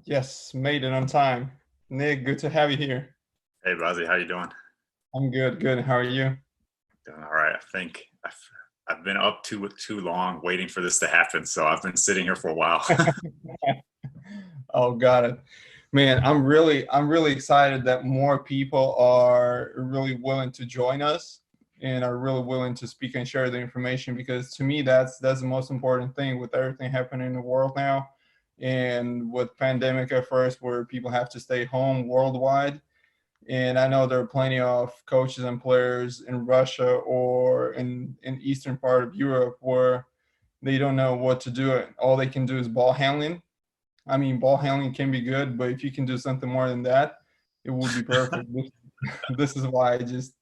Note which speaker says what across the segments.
Speaker 1: Yes, made it on time. Nick, good to have you here.
Speaker 2: Hey, Buzzy, how you doing?
Speaker 1: I'm good, good. How are you?
Speaker 2: Doing all right. I think I've been up too long waiting for this to happen, so I've been sitting here for a while.
Speaker 1: Oh, got it. Man, I'm really excited that more people are really willing to join us and are really willing to speak and share the information because to me that's the most important thing with everything happening in the world now and with pandemic at first where people have to stay home worldwide. And I know there are plenty of coaches and players in Russia or in eastern part of Europe where they don't know what to do. All they can do is ball handling. I mean, ball handling can be good, but if you can do something more than that, it would be perfect. This is why I just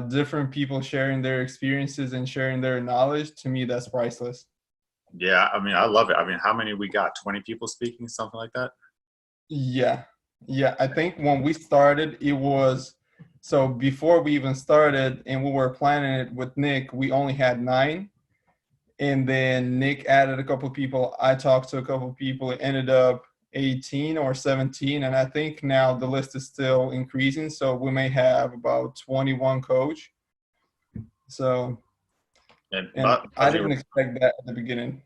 Speaker 1: different people sharing their experiences and sharing their knowledge. To me, that's priceless.
Speaker 2: Yeah, I mean, I love it. I mean, how many we got? 20 people speaking, something like that?
Speaker 1: Yeah. Yeah. I think when we started, it was so before we even started and we were planning it with Nick, we only had nine. And then Nick added a couple of people. I talked to a couple of people. It ended up 18 or 17. And I think now the list is still increasing. So we may have about 21 coach. So,
Speaker 2: And
Speaker 1: and I
Speaker 2: Buzzy,
Speaker 1: didn't expect that at the beginning.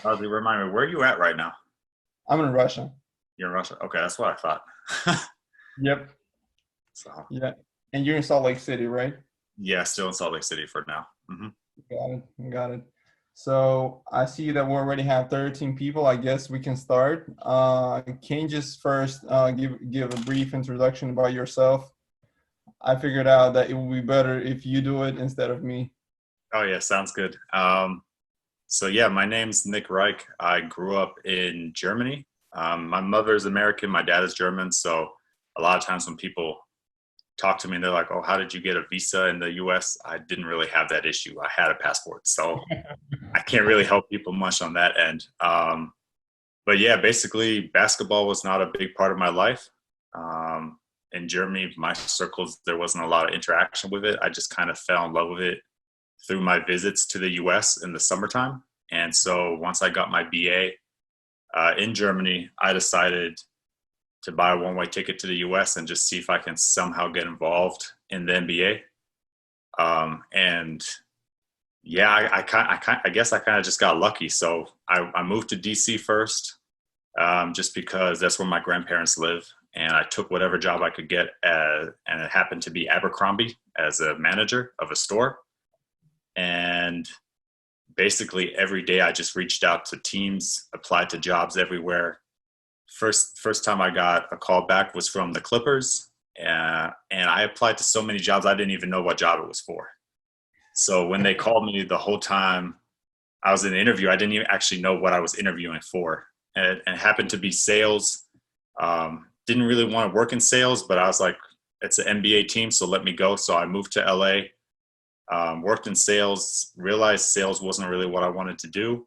Speaker 2: Buzzy, remind me, where are you at right now?
Speaker 1: I'm in Russia.
Speaker 2: You're in Russia. Okay, that's what I thought.
Speaker 1: Yep.
Speaker 2: So,
Speaker 1: Yeah. And you're in Salt Lake City, right?
Speaker 2: yeah, still in Salt Lake City for now.
Speaker 1: Got it. Got it. So I see that we already have 13 people. I guess we can start. Can you just first give a brief introduction about yourself? I figured out that it would be better if you do it instead of me.
Speaker 2: Oh yeah, sounds good. So yeah, my name's Nick Reick. I grew up in Germany. My mother is American, my dad is German. So a lot of times when people talk to me and they're like, "Oh, how did you get a visa in the U.S.?" I didn't really have that issue. I had a passport, so I can't really help people much on that end. But yeah, basically, basketball was not a big part of my life. Um, in Germany, my circles, there wasn't a lot of interaction with it. I just kind of fell in love with it through my visits to the US in the summertime. And so once I got my BA in Germany, I decided to buy a one-way ticket to the US and just see if I can somehow get involved in the NBA. And yeah, I guess I kind of just got lucky. So I moved to DC first, just because that's where my grandparents live. And I took whatever job I could get, and it happened to be Abercrombie as a manager of a store. And basically every day I just reached out to teams, applied to jobs everywhere. First time I got a call back was from the Clippers, and I applied to so many jobs I didn't even know what job it was for. So when they called me, the whole time I was in the interview, I didn't even actually know what I was interviewing for, and it happened to be sales. Didn't really want to work in sales, but I was like, it's an NBA team, so let me go. So I moved to LA, worked in sales, realized sales wasn't really what I wanted to do.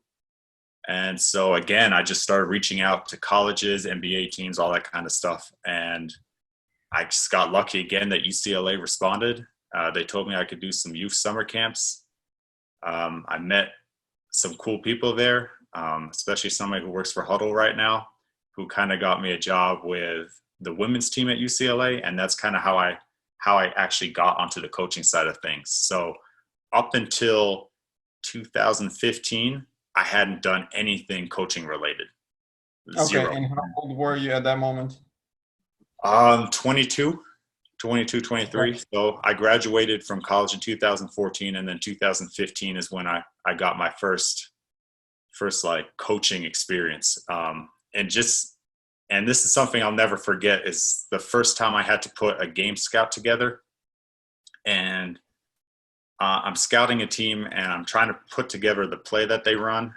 Speaker 2: And so again, I just started reaching out to colleges, NBA teams, all that kind of stuff. And I just got lucky again that UCLA responded. They told me I could do some youth summer camps. I met some cool people there, especially somebody who works for Huddle right now, who kind of got me a job with the women's team at UCLA. And that's kind of how I actually got onto the coaching side of things. So up until 2015, I hadn't done anything coaching related.
Speaker 1: Okay,
Speaker 2: Zero.
Speaker 1: and how old were you at that moment?
Speaker 2: 22, 22,
Speaker 1: Okay.
Speaker 2: 23. So I graduated from college in 2014, and then 2015 is when I got my first like coaching experience. And this is something I'll never forget, is the first time I had to put a game scout together. And I'm scouting a team and I'm trying to put together the play that they run.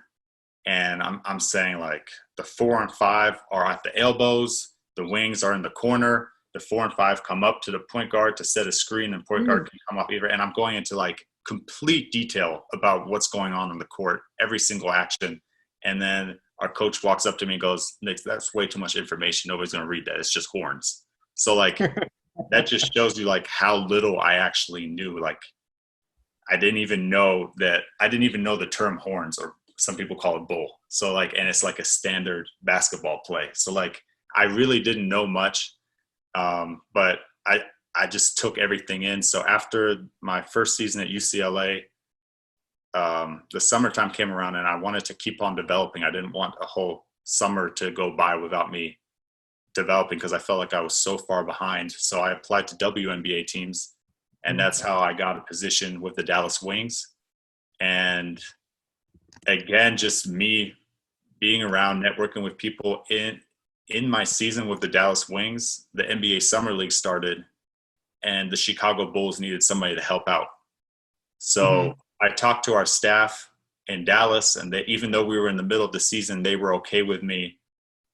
Speaker 2: And I'm saying, like, the 4 and 5 are at the elbows, the wings are in the corner, the 4 and 5 come up to the point guard to set a screen, and point
Speaker 1: Mm.
Speaker 2: guard can come up either. And I'm going into like complete detail about what's going on the court, every single action. And then our coach walks up to me and goes, "Nick, that's way too much information. Nobody's going to read that. It's just horns." So like, that just shows you like how little I actually knew. Like, I didn't even know the term horns, or some people call it bowl. So like, and it's like a standard basketball play. So like, I really didn't know much, but I just took everything in. So after my first season at UCLA, the summertime came around and I wanted to keep on developing. I didn't want a whole summer to go by without me developing because I felt like I was so far behind. So I applied to WNBA teams, and that's how I got a position with the Dallas Wings. And again, just me being around, networking with people in my season with the Dallas Wings, the NBA Summer League started, and the Chicago Bulls needed somebody to help out. So I talked to our staff in Dallas, and even though we were in the middle of the season, they were okay with me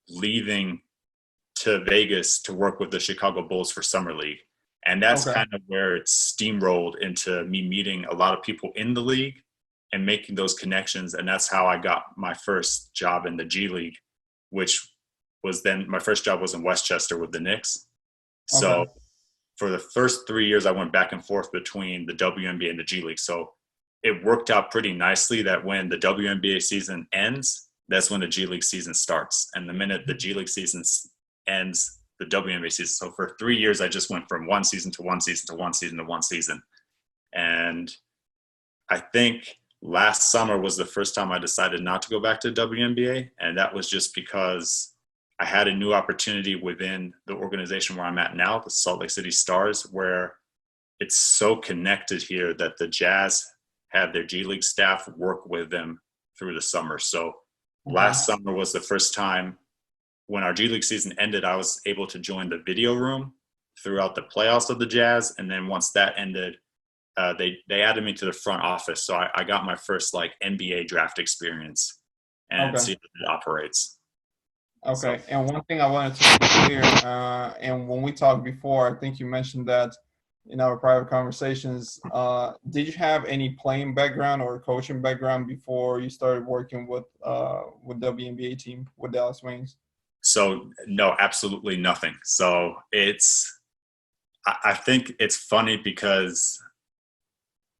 Speaker 2: leaving to Vegas to work with the Chicago Bulls for Summer League. And that's kind of where it steamrolled into me meeting a lot of people in the league and making those connections. And that's how I got my first job in the G League, which was then my first job was in Westchester with the Knicks. So for the first 3 years, I went back and forth between the WNBA and the G League. So it worked out pretty nicely that when the WNBA season ends, that's when the G League season starts. And the minute the G League season ends, the WNBA season. So for 3 years, I just went from one season to one season to one season to one season. And I think last summer was the first time I decided not to go back to WNBA. And that was just because I had a new opportunity within the organization where I'm at now, the Salt Lake City Stars, where it's so connected here that the Jazz have their G League staff work with them through the summer. So last summer was the first time when our G League season ended, I was able to join the video room throughout the playoffs of the Jazz. And then once that ended, they added me to the front office. So I got my first like NBA draft experience and see how it operates.
Speaker 1: Okay. So, and one thing I wanted to be clear, and when we talked before, I think you mentioned that in our private conversations, did you have any playing background or coaching background before you started working with WNBA team with Dallas Wings?
Speaker 2: So no, absolutely nothing. So I think it's funny because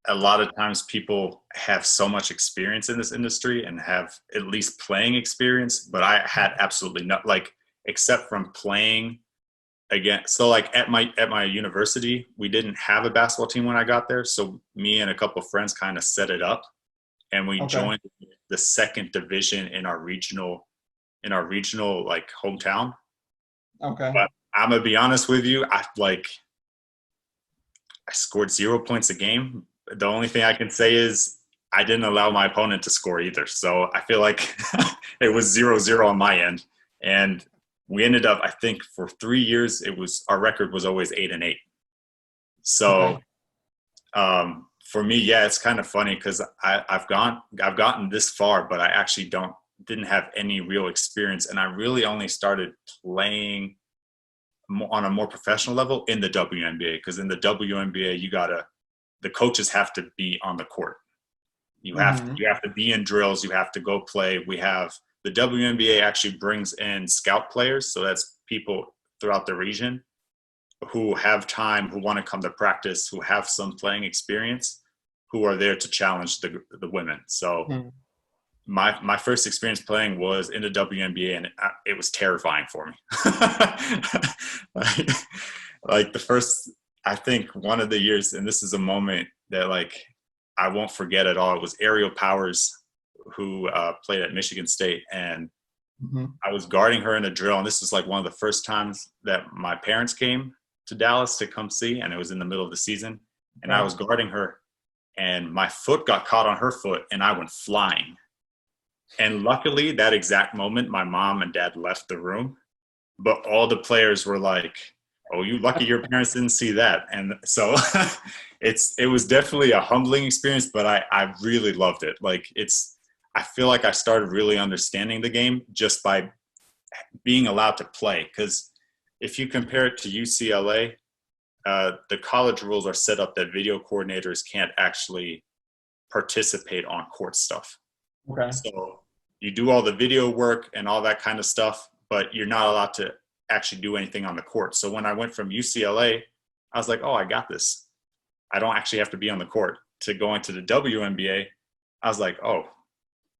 Speaker 2: a lot of times people have so much experience in this industry and have at least playing experience, but I had absolutely not, like, except from playing again. So like at my university, we didn't have a basketball team when I got there. So me and a couple of friends kind of set it up, and we joined the second division in our regional like hometown. Okay. But I'm gonna be honest with you, I scored 0 points a game. The only thing I can say is I didn't allow my opponent to score either. So I feel like it was 0-0 on my end. And we ended up, I think for 3 years, our record was always 8-8. So for me, yeah, it's kind of funny because I've gotten this far, but I actually didn't have any real experience. And I really only started playing on a more professional level in the WNBA, because in the WNBA, the coaches have to be on the court. You have to be in drills. You have to go play. The WNBA actually brings in scout players. So that's people throughout the region who have time, who want to come to practice, who have some playing experience, who are there to challenge the women. So my first experience playing was in the WNBA, and it was terrifying for me. like the first, I think one of the years, and this is a moment that like I won't forget at all. It was Ariel Powers, who played at Michigan State, and I was guarding her in a drill. And this was like one of the first times that my parents came to Dallas to come see, and it was in the middle of the season. And I was guarding her, and my foot got caught on her foot, and I went flying. And luckily, that exact moment, my mom and dad left the room, but all the players were like, "Oh, you lucky your parents didn't see that." And so it was definitely a humbling experience, but I really loved it. Like I feel like I started really understanding the game just by being allowed to play. Because if you compare it to UCLA, the college rules are set up that video coordinators can't actually participate on court stuff. Okay. So you do all the video work and all that kind of stuff, but you're not allowed to actually do anything on the court. So when I went from UCLA, I was like, oh, I got this. I don't actually have to be on the court. To go into the WNBA, I was like, oh,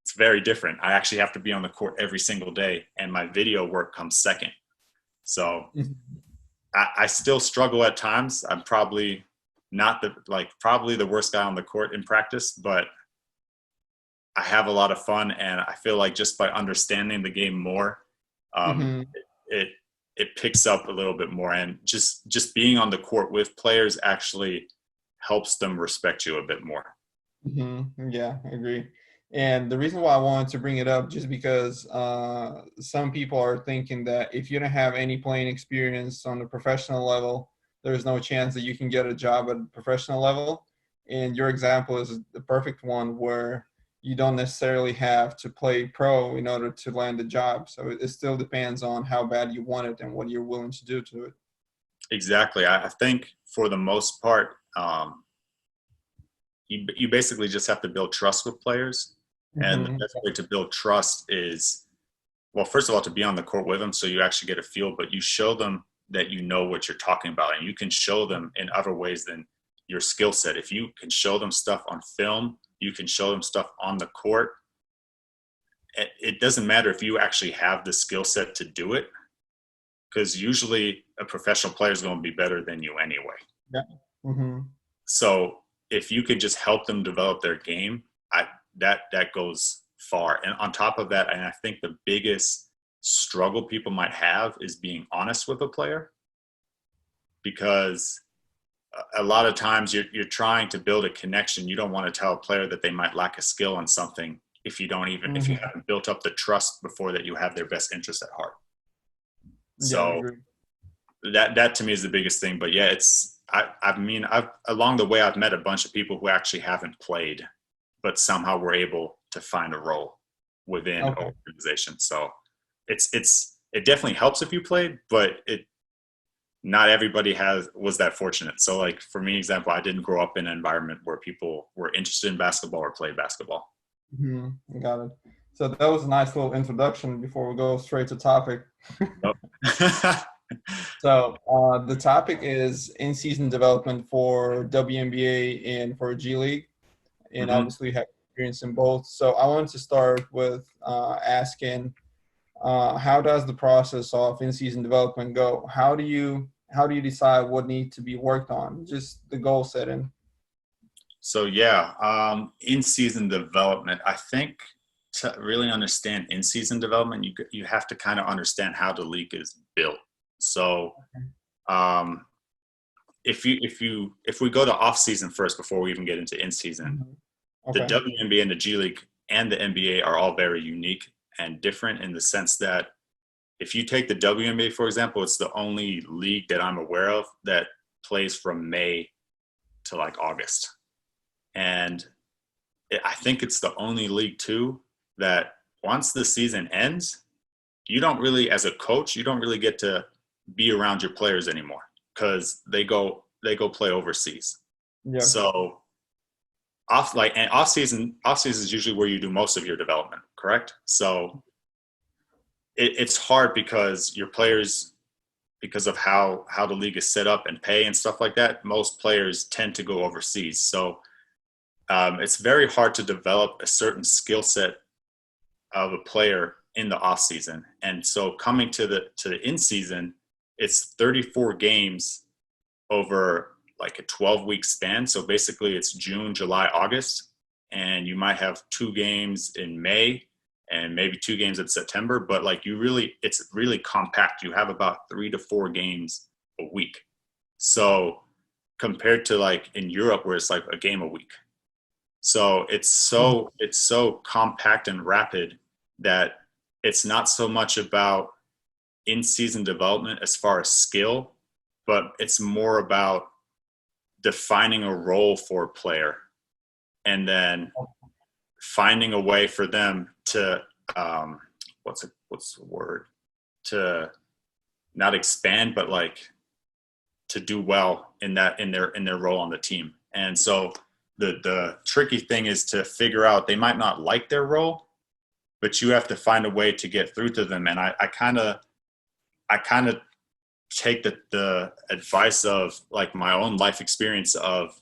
Speaker 2: it's it's very different. I actually have to be on the court every single day, and my video work comes second. So I still struggle at times. I'm probably not probably the worst guy on the court in practice, but I have a lot of fun, and I feel like just by understanding the game more,
Speaker 1: Mm-hmm.
Speaker 2: it picks up a little bit more, and just being on the court with players actually helps them respect you a bit more.
Speaker 1: Mm-hmm. Yeah, I agree. And the reason why I wanted to bring it up just because some people are thinking that if you don't have any playing experience on the professional level, there's no chance that you can get a job at the professional level. And your example is the perfect one where you don't necessarily have to play pro in order to land a job. So it still depends on how bad you want it and what you're willing to do to it.
Speaker 2: Exactly. I think for the most part, you basically just have to build trust with players. And the
Speaker 1: Mm-hmm.
Speaker 2: best way to build trust is, well, first of all, to be on the court with them so you actually get a feel, but you show them that you know what you're talking about, and you can show them in other ways than your skill set. If you can show them stuff on film, you can show them stuff on the court. It doesn't matter if you actually have the skill set to do it, because usually a professional player is going to be better than you anyway.
Speaker 1: Yeah. Mm-hmm.
Speaker 2: So if you could just help them develop their game, that goes far. And on top of that, and I think the biggest struggle people might have is being honest with a player, because a lot of times you're trying to build a connection. You don't want to tell a player that they might lack a skill on something if you haven't built up the trust before that you have their best interest at heart.
Speaker 1: Yeah, I
Speaker 2: So
Speaker 1: agree.
Speaker 2: that to me is the biggest thing. But yeah, I've along the way I've met a bunch of people who actually haven't played, but somehow were able to find a role within an
Speaker 1: Okay.
Speaker 2: organization. So it definitely helps if you played, but not everybody was that fortunate. So like for me, example, I didn't grow up in an environment where people were interested in basketball or played basketball.
Speaker 1: Mm-hmm. Got it. So that was a nice little introduction before we go straight to topic.
Speaker 2: Nope.
Speaker 1: So the topic is in-season development for WNBA and for G League, and
Speaker 2: Mm-hmm.
Speaker 1: obviously you have experience in both. So I wanted to start with asking, how does the process of in-season development go? How do you decide what needs to be worked on? Just the goal setting.
Speaker 2: So yeah, in-season development, I think to really understand in-season development, you have to kind of understand how the league is built. So um, if we go to off-season first before we even get into in-season,
Speaker 1: Mm-hmm.
Speaker 2: the
Speaker 1: Okay.
Speaker 2: WNBA and the G League and the NBA are all very unique and different in the sense that if you take the WNBA, for example, it's the only league that I'm aware of that plays from May to like August. And I think it's the only league too that once the season ends, you don't really, as a coach, you don't really get to be around your players anymore because they go play overseas.
Speaker 1: Yeah.
Speaker 2: So off season is usually where you do most of your development, correct? So it's hard because your players, because of how the league is set up and pay and stuff like that, most players tend to go overseas. So it's very hard to develop a certain skill set of a player in the off season. And so coming to the in season, it's 34 games over like a 12-week span. So basically it's June, July, August, and you might have 2 games in May and maybe 2 games in September, but like it's really compact. You have about 3 to 4 games a week. So compared to like in Europe where it's like a game a week. So it's so compact and rapid that it's not so much about in-season development as far as skill, but it's more about defining a role for a player and then finding a way for them to what's the word, to not expand but like to do well in their role on the team. And so the tricky thing is to figure out they might not like their role, but you have to find a way to get through to them. And I kind of take the advice of like my own life experience of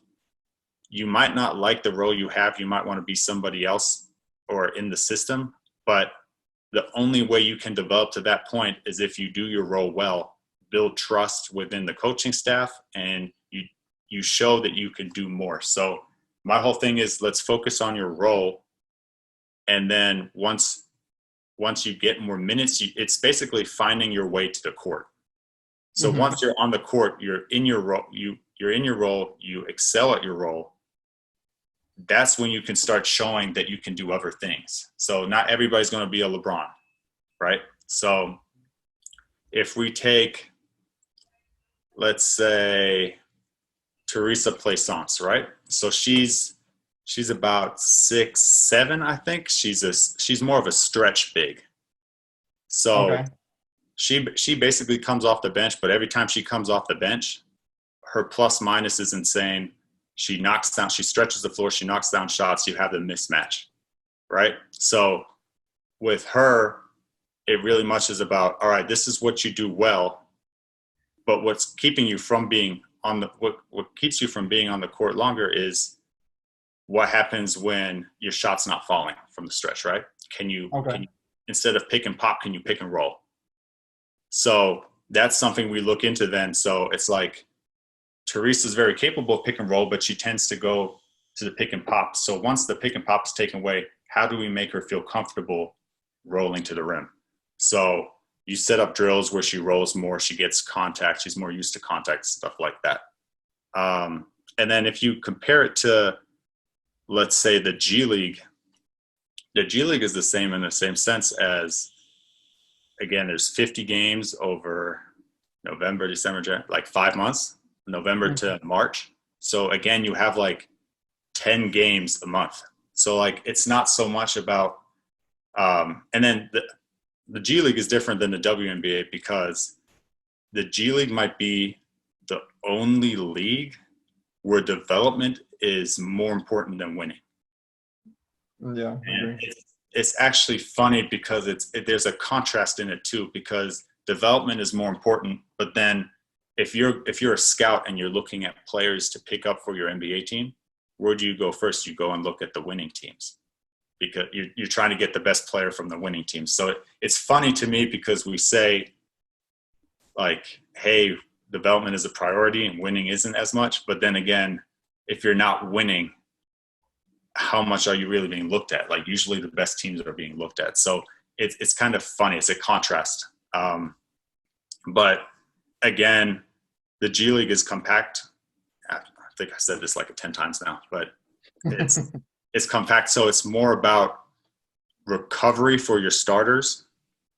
Speaker 2: you might not like the role you have. You might want to be somebody else or in the system, but the only way you can develop to that point is if you do your role well, build trust within the coaching staff, and you show that you can do more. So my whole thing is, let's focus on your role, and then once you get more minutes, it's basically finding your way to the court. So once you're on the court, you're in your role, you're in your role, you excel at your role. That's when you can start showing that you can do other things. So not everybody's going to be a LeBron, right? So if we take, let's say, Teresa Plaisance, right? So she's about 6'7", I think. She's more of a stretch big. So
Speaker 1: Okay.
Speaker 2: she basically comes off the bench, but every time she comes off the bench, her plus minus is insane. She stretches the floor, she knocks down shots, you have the mismatch, right? So with her, it really much is about, all right, this is what you do well, but what's keeping you from being what keeps you from being on the court longer is what happens when your shot's not falling from the stretch, right? Can you instead of pick and pop, can you pick and roll? So that's something we look into then. So it's like, Teresa's very capable of pick and roll, but she tends to go to the pick and pop. So once the pick and pop is taken away, how do we make her feel comfortable rolling to the rim? So you set up drills where she rolls more, she gets contact, she's more used to contact, stuff like that. And then if you compare it to, let's say, the G League is the same in the same sense as, again, there's 50 games over November, December, January, like 5 months. November to March. So again, you have like 10 games a month. So like, it's not so much about, and then the G League is different than the WNBA because the G League might be the only league where development is more important than winning.
Speaker 1: Yeah.
Speaker 2: And it's actually funny because there's a contrast in it too, because development is more important, but then if you're a scout and you're looking at players to pick up for your NBA team, where do you go first? You go and look at the winning teams because you're trying to get the best player from the winning team. So it's funny to me because we say like, hey, development is a priority and winning isn't as much. But then again, if you're not winning, how much are you really being looked at? Like usually the best teams are being looked at. So it's kind of funny. It's a contrast. But again, the G League is compact. I think I said this like 10 times now, but it's compact. So it's more about recovery for your starters,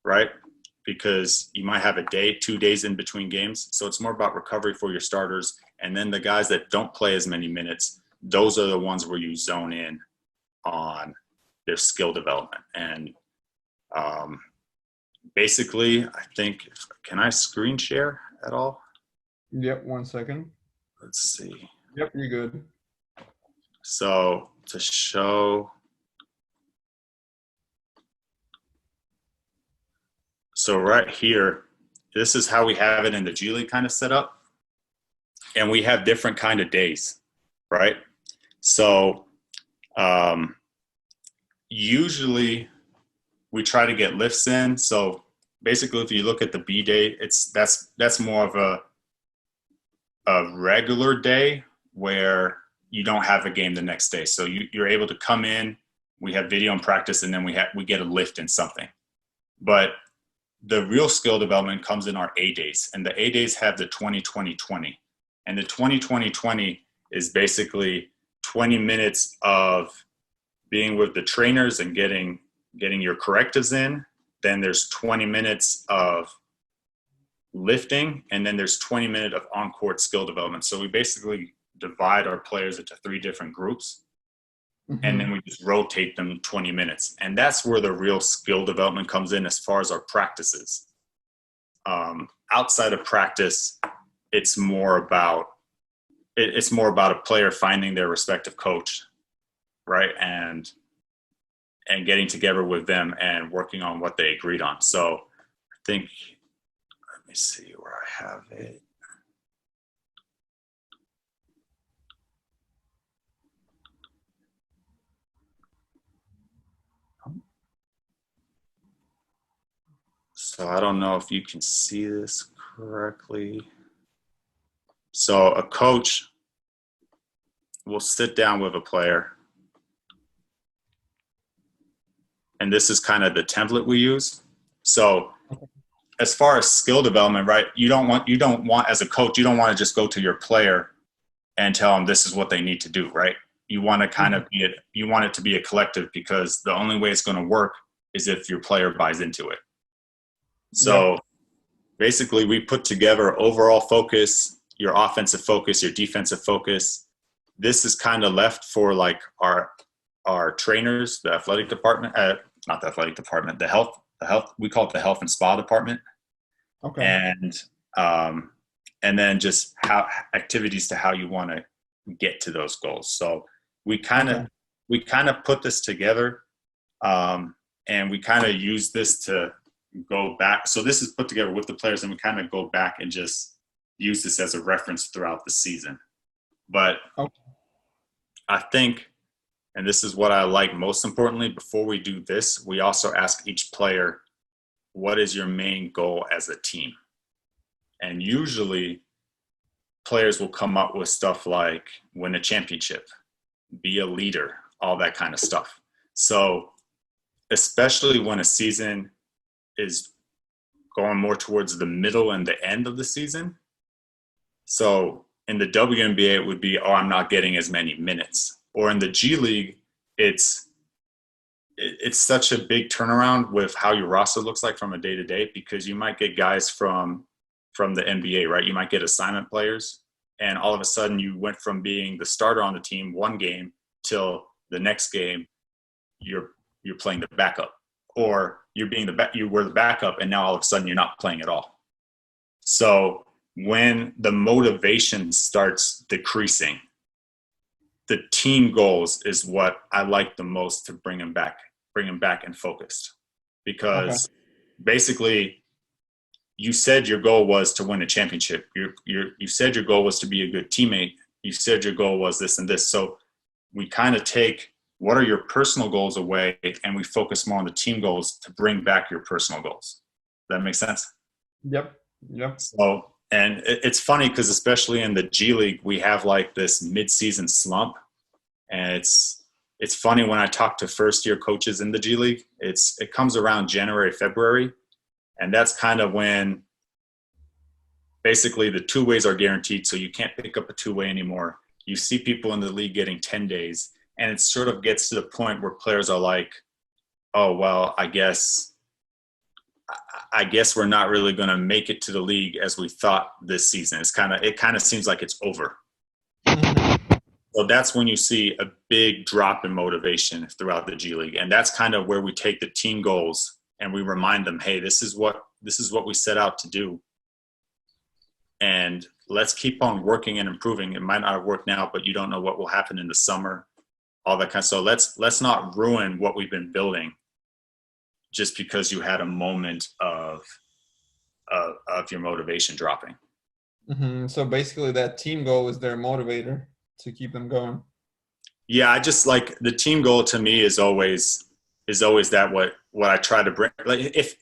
Speaker 2: right? Because you might have a day, 2 days in between games. So it's more about recovery for your starters. And then the guys that don't play as many minutes, those are the ones where you zone in on their skill development. And basically, I think, can I screen share at all?
Speaker 1: Yep, 1 second.
Speaker 2: Let's see.
Speaker 1: Yep, you're good.
Speaker 2: So to show, so right here, this is how we have it in the G League kind of set up. And we have different kind of days, right? So usually we try to get lifts in. So basically, if you look at the B day, that's more of a regular day where you don't have a game the next day. So you're able to come in, we have video and practice, and then we get a lift in something. But the real skill development comes in our A days, and the A days have the 20-20-20. And the 20-20-20 is basically 20 minutes of being with the trainers and getting your correctives in. Then there's 20 minutes of lifting, and then there's 20 minutes of on-court skill development. So we basically divide our players into 3 different groups, and then we just rotate them 20 minutes. And that's where the real skill development comes in as far as our practices. Outside of practice, it's more about a player finding their respective coach, right? And getting together with them and working on what they agreed on. So I think, let me see where I have it. So I don't know if you can see this correctly. So a coach will sit down with a player, and this is kind of the template we use. So as far as skill development, right, you don't want as a coach, you don't want to just go to your player and tell them this is what they need to do, right? You want to kind of you want it to be a collective, because the only way it's going to work is if your player buys into it. So basically we put together overall focus, your offensive focus, your defensive focus. This is kind of left for like our trainers, the athletic department, not the athletic department, the health, we call it the health and spa department.
Speaker 1: Okay.
Speaker 2: And then just how activities to how you want to get to those goals. So we kind of put this together, and we kind of use this to go back. So this is put together with the players, and we kind of go back and just use this as a reference throughout the season. But I think, and this is what I like most importantly, before we do this, we also ask each player, what is your main goal as a team? And usually players will come up with stuff like win a championship, be a leader, all that kind of stuff. So especially when a season is going more towards the middle and the end of the season. So in the WNBA, it would be, oh, I'm not getting as many minutes. Or in the G League, it's such a big turnaround with how your roster looks like from a day-to-day, because you might get guys from the NBA, right? You might get assignment players, and all of a sudden you went from being the starter on the team one game till the next game you're playing the backup, or you were the backup and now all of a sudden you're not playing at all. So when the motivation starts decreasing, the team goals is what I like the most to bring them back and focused, because basically you said your goal was to win a championship. You said your goal was to be a good teammate. You said your goal was this and this. So we kind of take what are your personal goals away, and we focus more on the team goals to bring back your personal goals. Does that make sense?
Speaker 1: Yep.
Speaker 2: So, and it's funny because especially in the G League, we have like this mid-season slump, and it's funny when I talk to first-year coaches in the G League. It comes around January, February. And that's kind of when basically the two-ways are guaranteed, so you can't pick up a two-way anymore. You see people in the league getting 10 days, and it sort of gets to the point where players are like, oh, well, I guess we're not really going to make it to the league as we thought this season. It kind of seems like it's over. So that's when you see a big drop in motivation throughout the G League. And that's kind of where we take the team goals and we remind them, hey, this is what we set out to do. And let's keep on working and improving. It might not work now, but you don't know what will happen in the summer, all that kind of stuff. So let's not ruin what we've been building just because you had a moment of your motivation dropping.
Speaker 1: Mm-hmm. So basically that team goal is their motivator to keep them going.
Speaker 2: Yeah, I just like the team goal to me is always that what I try to bring. Like if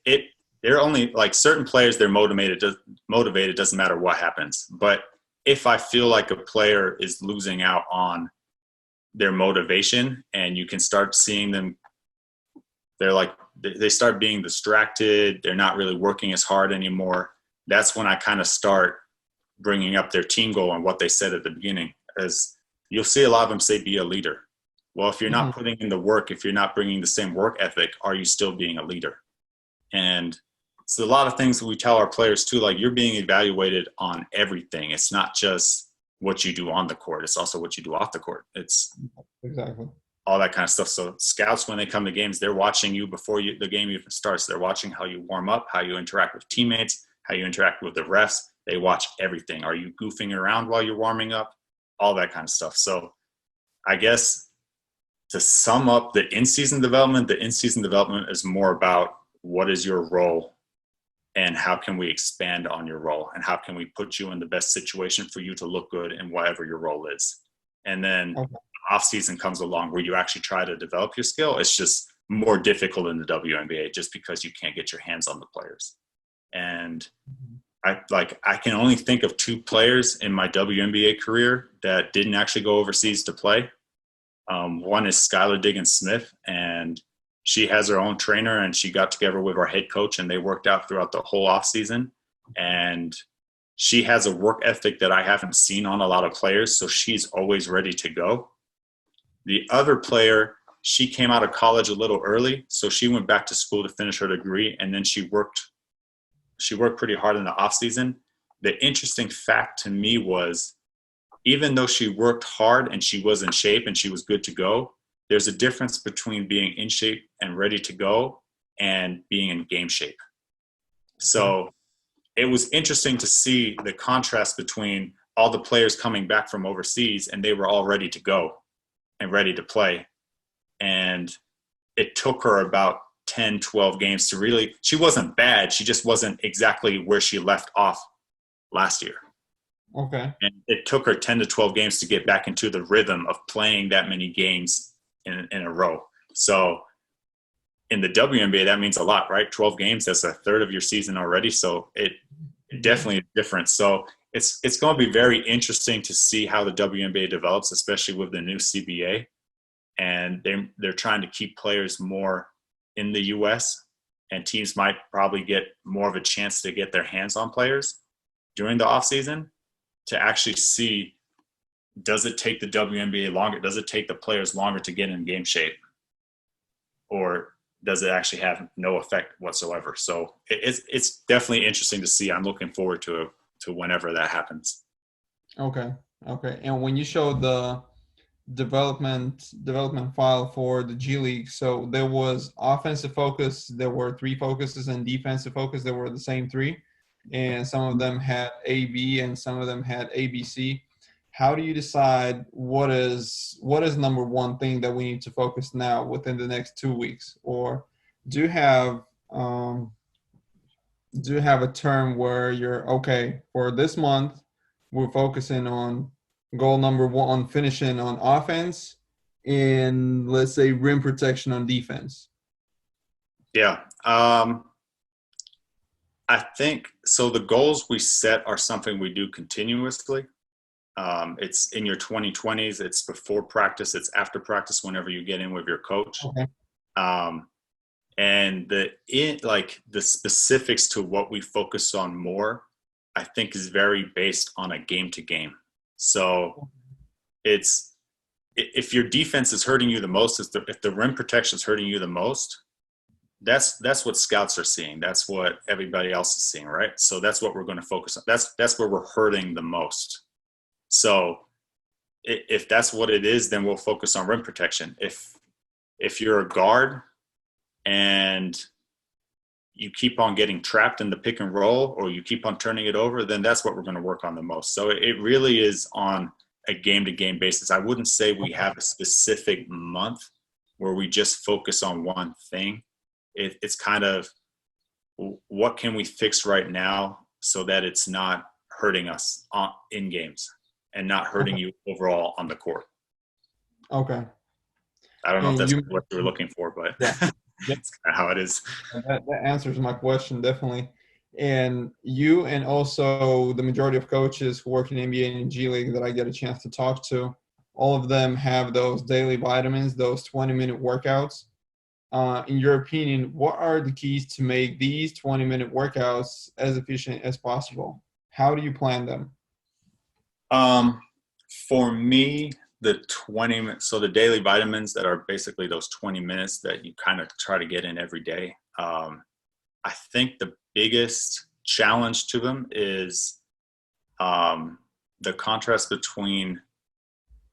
Speaker 2: they're only like certain players, they're motivated doesn't matter what happens. But if I feel like a player is losing out on their motivation and you can start seeing them, they start being distracted. They're not really working as hard anymore. That's when I kind of start bringing up their team goal and what they said at the beginning. As you'll see a lot of them say, be a leader. Well, if you're not putting in the work, if you're not bringing the same work ethic, are you still being a leader? And so a lot of things that we tell our players too, like you're being evaluated on everything. It's not just what you do on the court. It's also what you do off the court. It's
Speaker 1: exactly
Speaker 2: all that kind of stuff. So scouts, when they come to games, they're watching you before the game even starts. They're watching how you warm up, how you interact with teammates, how you interact with the refs. They watch everything. Are you goofing around while you're warming up? All that kind of stuff. So I guess to sum up the in-season development is more about what is your role and how can we expand on your role and how can we put you in the best situation for you to look good in whatever your role is. And then off season comes along where you actually try to develop your skill. It's just more difficult in the WNBA just because you can't get your hands on the players. And I can only think of 2 players in my WNBA career that didn't actually go overseas to play. One is Skylar Diggins-Smith, and she has her own trainer, and she got together with our head coach, and they worked out throughout the whole off season. And she has a work ethic that I haven't seen on a lot of players, so she's always ready to go. The other player, she came out of college a little early, so she went back to school to finish her degree, and then she worked pretty hard in the off season. The interesting fact to me was, even though she worked hard and she was in shape and she was good to go, there's a difference between being in shape and ready to go and being in game shape. So it was interesting to see the contrast between all the players coming back from overseas and they were all ready to go and ready to play. And it took her about 10, 12 games to really, she wasn't bad. She just wasn't exactly where she left off last year.
Speaker 1: Okay.
Speaker 2: And it took her 10 to 12 games to get back into the rhythm of playing that many games in a row. So in the WNBA, that means a lot, right? 12 games, that's a third of your season already. So it definitely is different. So it's going to be very interesting to see how the WNBA develops, especially with the new CBA. And they're trying to keep players more in the U.S., and teams might probably get more of a chance to get their hands on players during the offseason to actually see, does it take the WNBA longer? Does it take the players longer to get in game shape? Or does it actually have no effect whatsoever? So it's definitely interesting to see. I'm looking forward to whenever that happens.
Speaker 1: Okay. And when you showed the development file for the G League, so there was offensive focus, there were 3 focuses, and defensive focus, there were the same 3, and some of them had AB and some of them had ABC. How do you decide what is number one thing that we need to focus now within the next 2 weeks? Or do you have a term where you're okay, for this month we're focusing on goal number 1 on finishing on offense, and let's say rim protection on defense?
Speaker 2: Yeah. I think so. The goals we set are something we do continuously. It's in your 2020s. It's before practice. It's after practice whenever you get in with your coach.
Speaker 1: Okay.
Speaker 2: And the specifics to what we focus on more, I think, is very based on a game to game. So it's, if your defense is hurting you the most, if the rim protection is hurting you the most, that's what scouts are seeing. That's what everybody else is seeing, right? So that's what we're going to focus on. That's where we're hurting the most. So if that's what it is, then we'll focus on rim protection. If you're a guard and you keep on getting trapped in the pick and roll, or you keep on turning it over, then that's what we're going to work on the most. So it really is on a game-to-game basis. I wouldn't say we have a specific month where we just focus on one thing. It's kind of, what can we fix right now so that it's not hurting us in games and not hurting you overall on the court.
Speaker 1: Okay.
Speaker 2: I don't know if that's what you were looking for, but
Speaker 1: yeah.
Speaker 2: That's kind of how it is.
Speaker 1: That answers my question, definitely. And you, and also the majority of coaches who work in NBA and G League that I get a chance to talk to, all of them have those daily vitamins, those 20-minute workouts. In your opinion, what are the keys to make these 20-minute workouts as efficient as possible? How do you plan them?
Speaker 2: For me, the 20 minutes, so the daily vitamins that are basically those 20 minutes that you kind of try to get in every day. I think the biggest challenge to them is the contrast between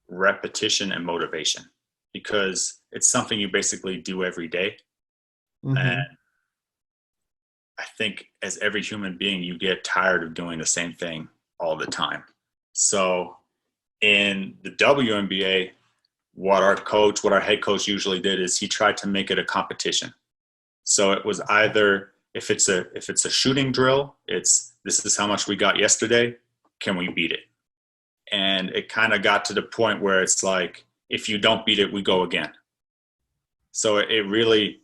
Speaker 2: repetition and motivation, because it's something you basically do every day. Mm-hmm. And I think as every human being, you get tired of doing the same thing all the time. So in the WNBA, what our head coach usually did is he tried to make it a competition. So it was either, if it's a shooting drill, this is how much we got yesterday, can we beat it? And it kind of got to the point where it's like, if you don't beat it, we go again. So it really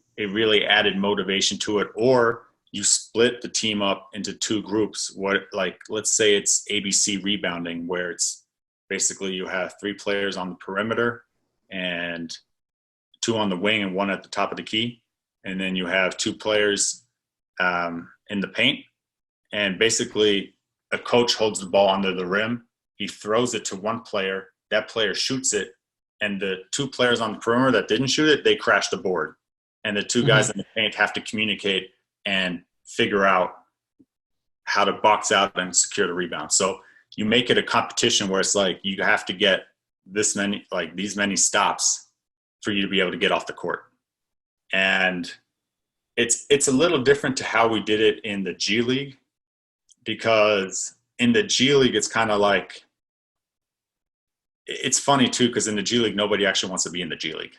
Speaker 2: added motivation to it. Or you split the team up into two groups. Let's say it's ABC rebounding, where it's basically you have 3 players on the perimeter and 2 on the wing and 1 at the top of the key. And then you have 2 players in the paint. And basically a coach holds the ball under the rim. He throws it to one player. That player shoots it. And the 2 players on the perimeter that didn't shoot it, they crash the board. And the 2 guys in the paint have to communicate and figure out how to box out and secure the rebound. So you make it a competition where it's like you have to get these many stops for you to be able to get off the court. And it's a little different to how we did it in the G League, because in the G League, it's kind of like, it's funny too, because in the G League, nobody actually wants to be in the G League,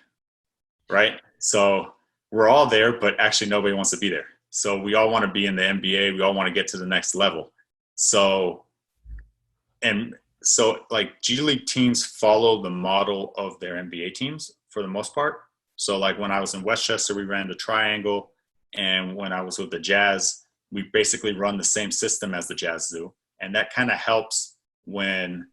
Speaker 2: right? So we're all there, but actually nobody wants to be there. So we all want to be in the NBA. We all want to get to the next level. So like G League teams follow the model of their NBA teams for the most part. So like when I was in Westchester, we ran the triangle. And when I was with the Jazz, we basically run the same system as the Jazz do. And that kind of helps when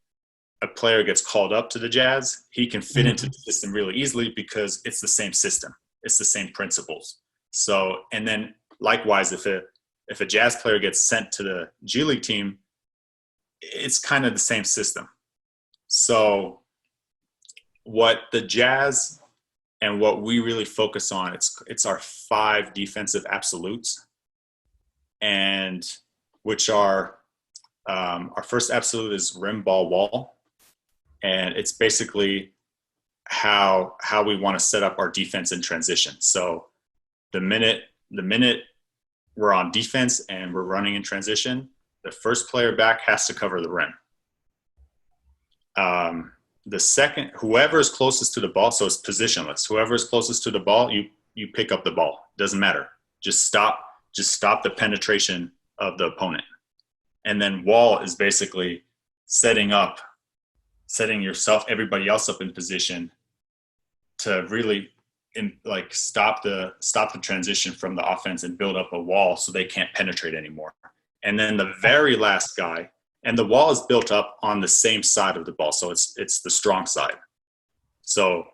Speaker 2: a player gets called up to the Jazz. He can fit into the system really easily because it's the same system. It's the same principles. So, and then likewise, if a Jazz player gets sent to the G League team, it's kind of the same system. So what the Jazz and what we really focus on, it's our 5 defensive absolutes, and which are our first absolute is rim, ball, wall. And it's basically how we want to set up our defense in transition. So the minute we're on defense and we're running in transition, the first player back has to cover the rim. The second, whoever is closest to the ball, so it's positionless. Whoever is closest to the ball, you pick up the ball. Doesn't matter. Just stop the penetration of the opponent. And then wall is basically setting yourself, everybody else up in position to really stop the transition from the offense and build up a wall so they can't penetrate anymore. And then the very last guy, and the wall is built up on the same side of the ball, so it's the strong side. So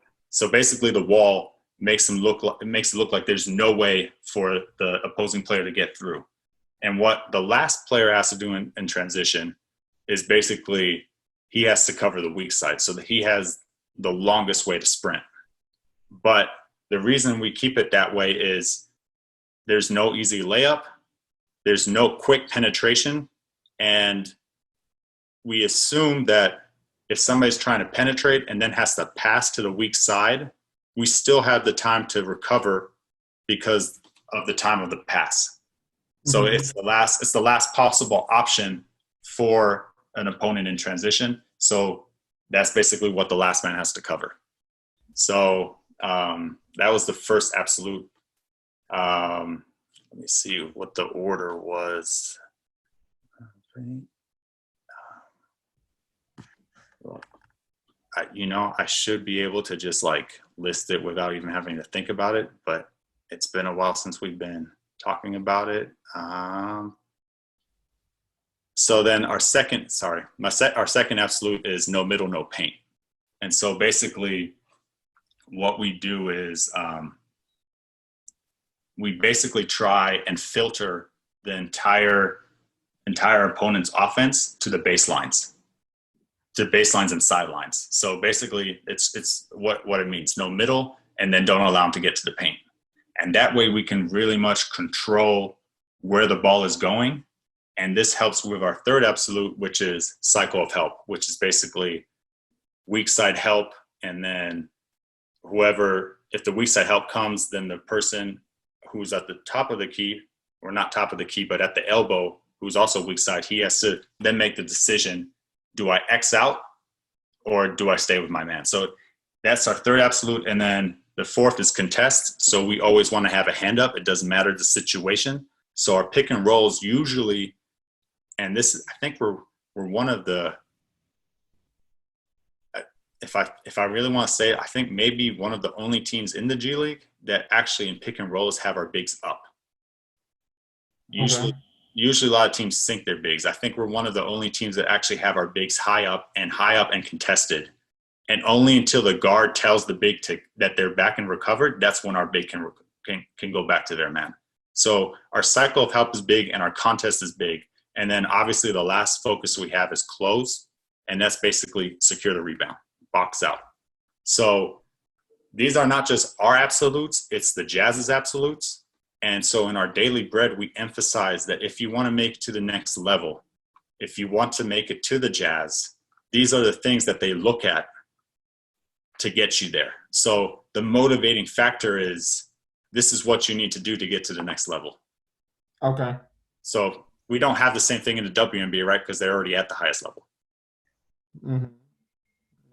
Speaker 2: basically the wall makes it look like there's no way for the opposing player to get through. And what the last player has to do in transition is basically he has to cover the weak side so that he has the longest way to sprint. But the reason we keep it that way is there's no easy layup, there's no quick penetration, and we assume that if somebody's trying to penetrate and then has to pass to the weak side, we still have the time to recover because of the time of the pass. So it's the last possible option for an opponent in transition. So that's basically what the last man has to cover. So that was the first absolute. Let me see what the order was. I should be able to just list it without even having to think about it, but it's been a while since we've been talking about it. So then our second absolute is no middle, no paint. And so basically what we do is we basically try and filter the entire opponent's offense to the baselines and sidelines. So basically it's what it means, no middle, and then don't allow them to get to the paint. And that way we can really much control where the ball is going. And this helps with our third absolute, which is cycle of help, which is basically weak side help. And then if the weak side help comes, then the person who's at the top of the key, or not top of the key, but at the elbow, who's also weak side, he has to then make the decision, do I X out or do I stay with my man? So that's our third absolute. And then the fourth is contest. So we always want to have a hand up. It doesn't matter the situation. So our pick and rolls usually, and this is, I think we're one of the, if I really want to say it, I think maybe one of the only teams in the G League that actually in pick and rolls have our bigs up.
Speaker 1: Okay.
Speaker 2: Usually a lot of teams sink their bigs. I think we're one of the only teams that actually have our bigs high up and contested. And only until the guard tells the big that they're back and recovered, that's when our big can go back to their man. So our cycle of help is big and our contest is big. And then obviously the last focus we have is close. And that's basically secure the rebound, box out. So these are not just our absolutes, it's the Jazz's absolutes. And so in our daily bread, we emphasize that if you want to make it to the next level, if you want to make it to the Jazz, these are the things that they look at to get you there. So the motivating factor is this is what you need to do to get to the next level.
Speaker 1: Okay.
Speaker 2: So we don't have the same thing in the WNBA, right? Because they're already at the highest level.
Speaker 1: Mm-hmm.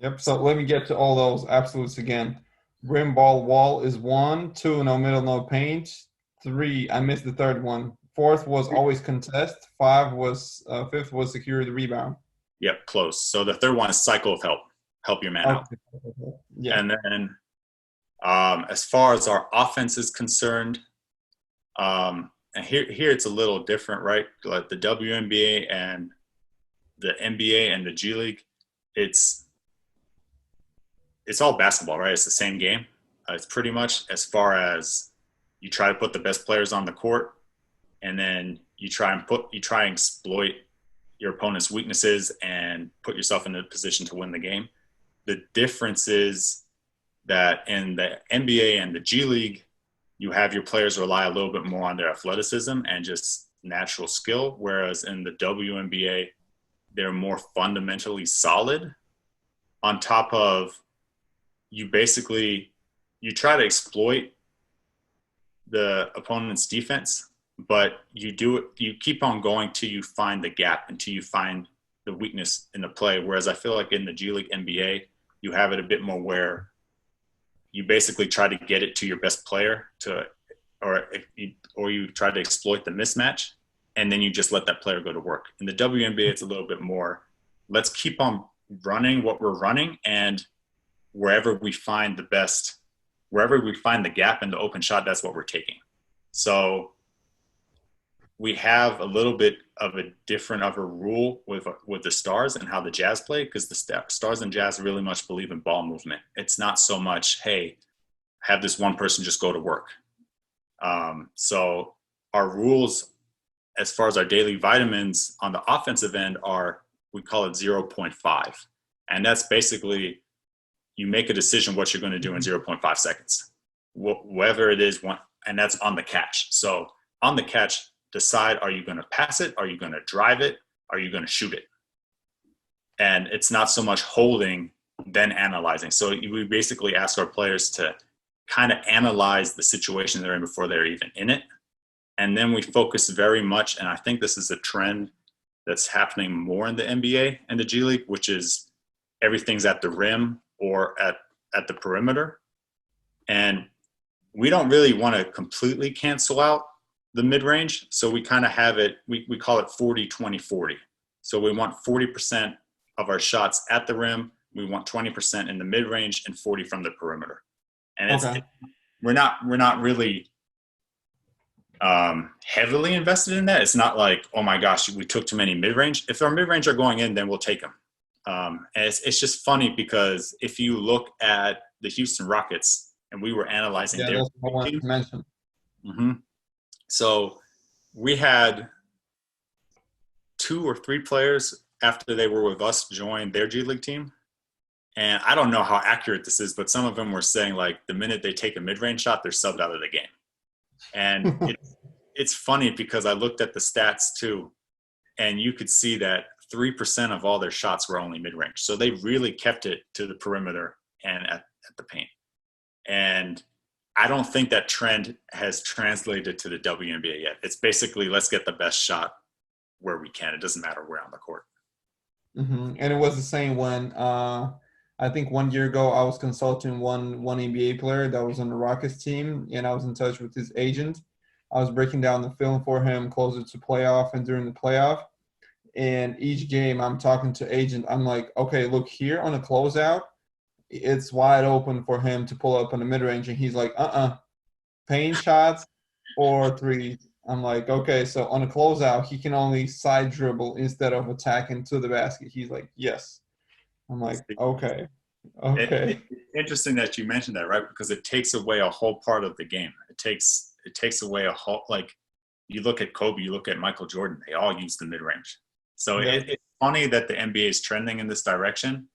Speaker 1: Yep. So let me get to all those absolutes again. Rim ball wall is 1, 2, no middle, no paint. 3, I missed the third one. 4th was always contest. 5th was secure the rebound.
Speaker 2: Yep, close. So the third one is cycle of help your man out.
Speaker 1: Yeah.
Speaker 2: And then as far as our offense is concerned, and here it's a little different, right? Like the WNBA and the NBA and the G League, it's all basketball, right? It's the same game. It's pretty much as far as you try to put the best players on the court, and then you try and exploit your opponent's weaknesses and put yourself in a position to win the game. The difference is that in the NBA and the G League, you have your players rely a little bit more on their athleticism and just natural skill, whereas in the WNBA, they're more fundamentally solid. On top of you try to exploit the opponent's defense, but you keep on going till you find the gap, until you find the weakness in the play. Whereas I feel like in the G League NBA, you have it a bit more where you basically try to get it to your best player or you try to exploit the mismatch, and then you just let that player go to work. In the WNBA, it's a little bit more, let's keep on running what we're running, and wherever we find the gap in the open shot, that's what we're taking. So we have a little bit of a different rule with the Stars and how the Jazz play, because the Stars and Jazz really much believe in ball movement. It's not so much, hey, have this one person just go to work. So our rules as far as our daily vitamins on the offensive end are, we call it 0.5. And that's basically you make a decision what you're going to do in 0.5 seconds, whatever it is, and that's on the catch. So on the catch, decide, are you going to pass it? Are you going to drive it? Are you going to shoot it? And it's not so much holding, then analyzing. So we basically ask our players to kind of analyze the situation they're in before they're even in it. And then we focus very much, and I think this is a trend that's happening more in the NBA and the G League, which is everything's at the rim or at the perimeter. And we don't really want to completely cancel out the mid-range. So we kind of have it, we call it 40-20-40. So we want 40% of our shots at the rim. We want 20% in the mid-range and 40 from the perimeter. And we're not really heavily invested in that. It's not like, oh my gosh, we took too many mid-range. If our mid-range are going in, then we'll take them. And it's just funny because if you look at the Houston Rockets, and we were analyzing their
Speaker 1: that's what I wanted to mention.
Speaker 2: Mm-hmm. So we had 2 or 3 players after they were with us join their G League team. And I don't know how accurate this is, but some of them were saying like the minute they take a mid-range shot, they're subbed out of the game. And it's funny because I looked at the stats too, and you could see that 3% of all their shots were only mid-range. So they really kept it to the perimeter and at the paint. And I don't think that trend has translated to the WNBA yet. It's basically, let's get the best shot where we can. It doesn't matter where on the court.
Speaker 1: Mm-hmm. And it was the same when I think 1 year ago I was consulting one NBA player that was on the Rockets team, and I was in touch with his agent. I was breaking down the film for him closer to playoff and during the playoff. And each game I'm talking to agent, I'm like, okay, look here on a closeout, it's wide open for him to pull up on the mid-range. And he's like, paint shots or threes. I'm like, okay, so on a closeout, he can only side dribble instead of attacking to the basket. He's like, yes. I'm like, okay, okay.
Speaker 2: It's interesting that you mentioned that, right? Because it takes away a whole part of the game. It takes away a whole, like, you look at Kobe, you look at Michael Jordan, they all use the mid range. So
Speaker 1: Yeah.
Speaker 2: it's funny that the NBA is trending in this direction.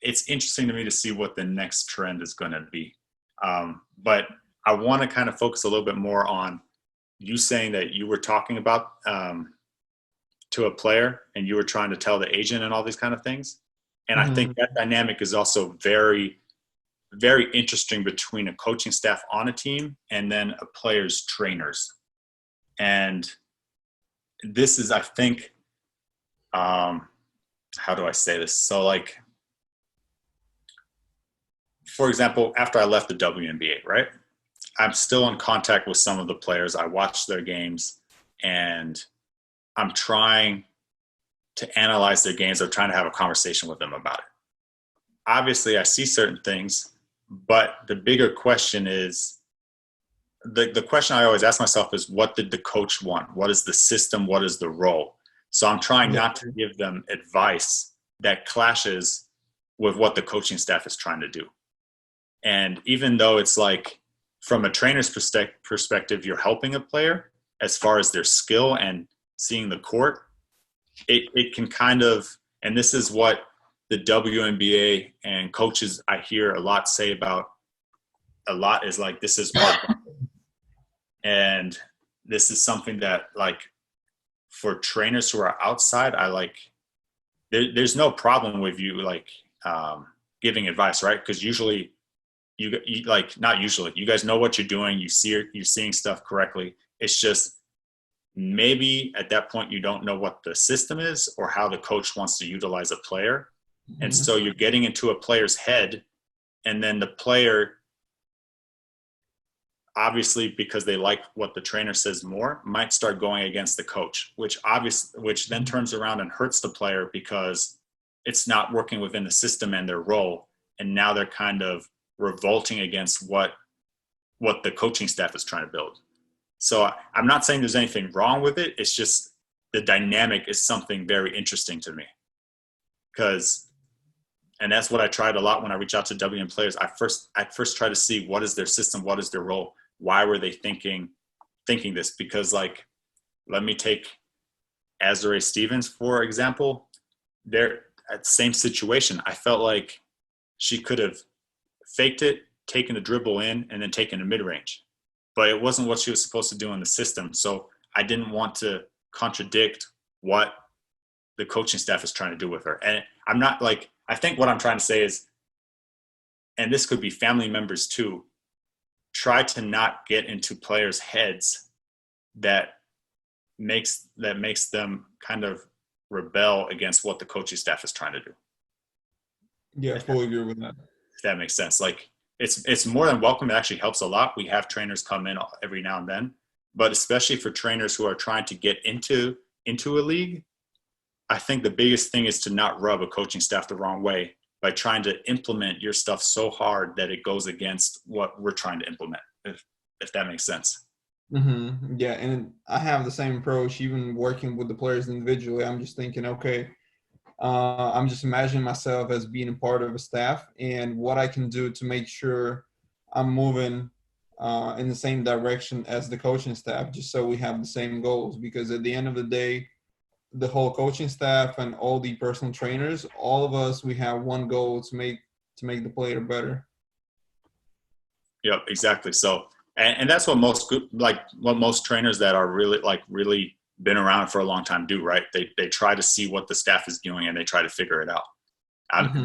Speaker 2: It's interesting to me to see what the next trend is going to be. But I want to kind of focus a little bit more on you saying that you were talking about to a player and you were trying to tell the agent and all these kind of things. And I think that dynamic is also very, very interesting between a coaching staff on a team and then a player's trainers. And this is, I think, how do I say this? So, like, for example, after I left the WNBA, right? I'm still in contact with some of the players. I watch their games and I'm trying to analyze their games or trying to have a conversation with them about it. Obviously, I see certain things, but the bigger question is, the question I always ask myself is, what did the coach want? What is the system? What is the role? So I'm trying not to give them advice that clashes with what the coaching staff is trying to do. And even though it's like, from a trainer's perspective, you're helping a player as far as their skill and seeing the court, it can kind of, and this is what the WNBA and coaches I hear a lot say about a lot, is like, this is hard. And this is something that, like, for trainers who are outside, I like, there's no problem with you, like, giving advice, right? Because usually you like, not usually, you guys know what you're doing. You're seeing stuff correctly. It's just maybe at that point you don't know what the system is or how the coach wants to utilize a player. And so you're getting into a player's head, and then the player, obviously because they like what the trainer says more, might start going against the coach, which then turns around and hurts the player because it's not working within the system and their role. And now they're kind of revolting against what the coaching staff is trying to build. So I'm not saying there's anything wrong with it. It's just the dynamic is something very interesting to me. And that's what I tried a lot when I reach out to WN players. I first try to see, what is their system? What is their role? Why were they thinking this? Because, like, let me take Azurá Stevens, for example. They're at the same situation. I felt like she could have faked it, taken a dribble in, and then taken a mid-range. But it wasn't what she was supposed to do in the system. So I didn't want to contradict what the coaching staff is trying to do with her. And I'm not, like, I think what I'm trying to say is, and this could be family members too, try to not get into players' heads that makes them kind of rebel against what the coaching staff is trying to do.
Speaker 1: Yeah, I fully agree with that.
Speaker 2: If that makes sense. Like, it's more than welcome. It actually helps a lot. We have trainers come in every now and then, but especially for trainers who are trying to get into a league, I think the biggest thing is to not rub a coaching staff the wrong way by trying to implement your stuff so hard that it goes against what we're trying to implement, if that makes sense.
Speaker 1: Yeah, and I have the same approach, even working with the players individually. I'm just thinking, okay, I'm just imagining myself as being a part of a staff and what I can do to make sure I'm moving in the same direction as the coaching staff, just so we have the same goals. Because at the end of the day, the whole coaching staff and all the personal trainers, all of us, we have one goal to make the player better.
Speaker 2: Yep, exactly. So, and that's what most trainers that are really been around for a long time do, right? They try to see what the staff is doing and they try to figure it out.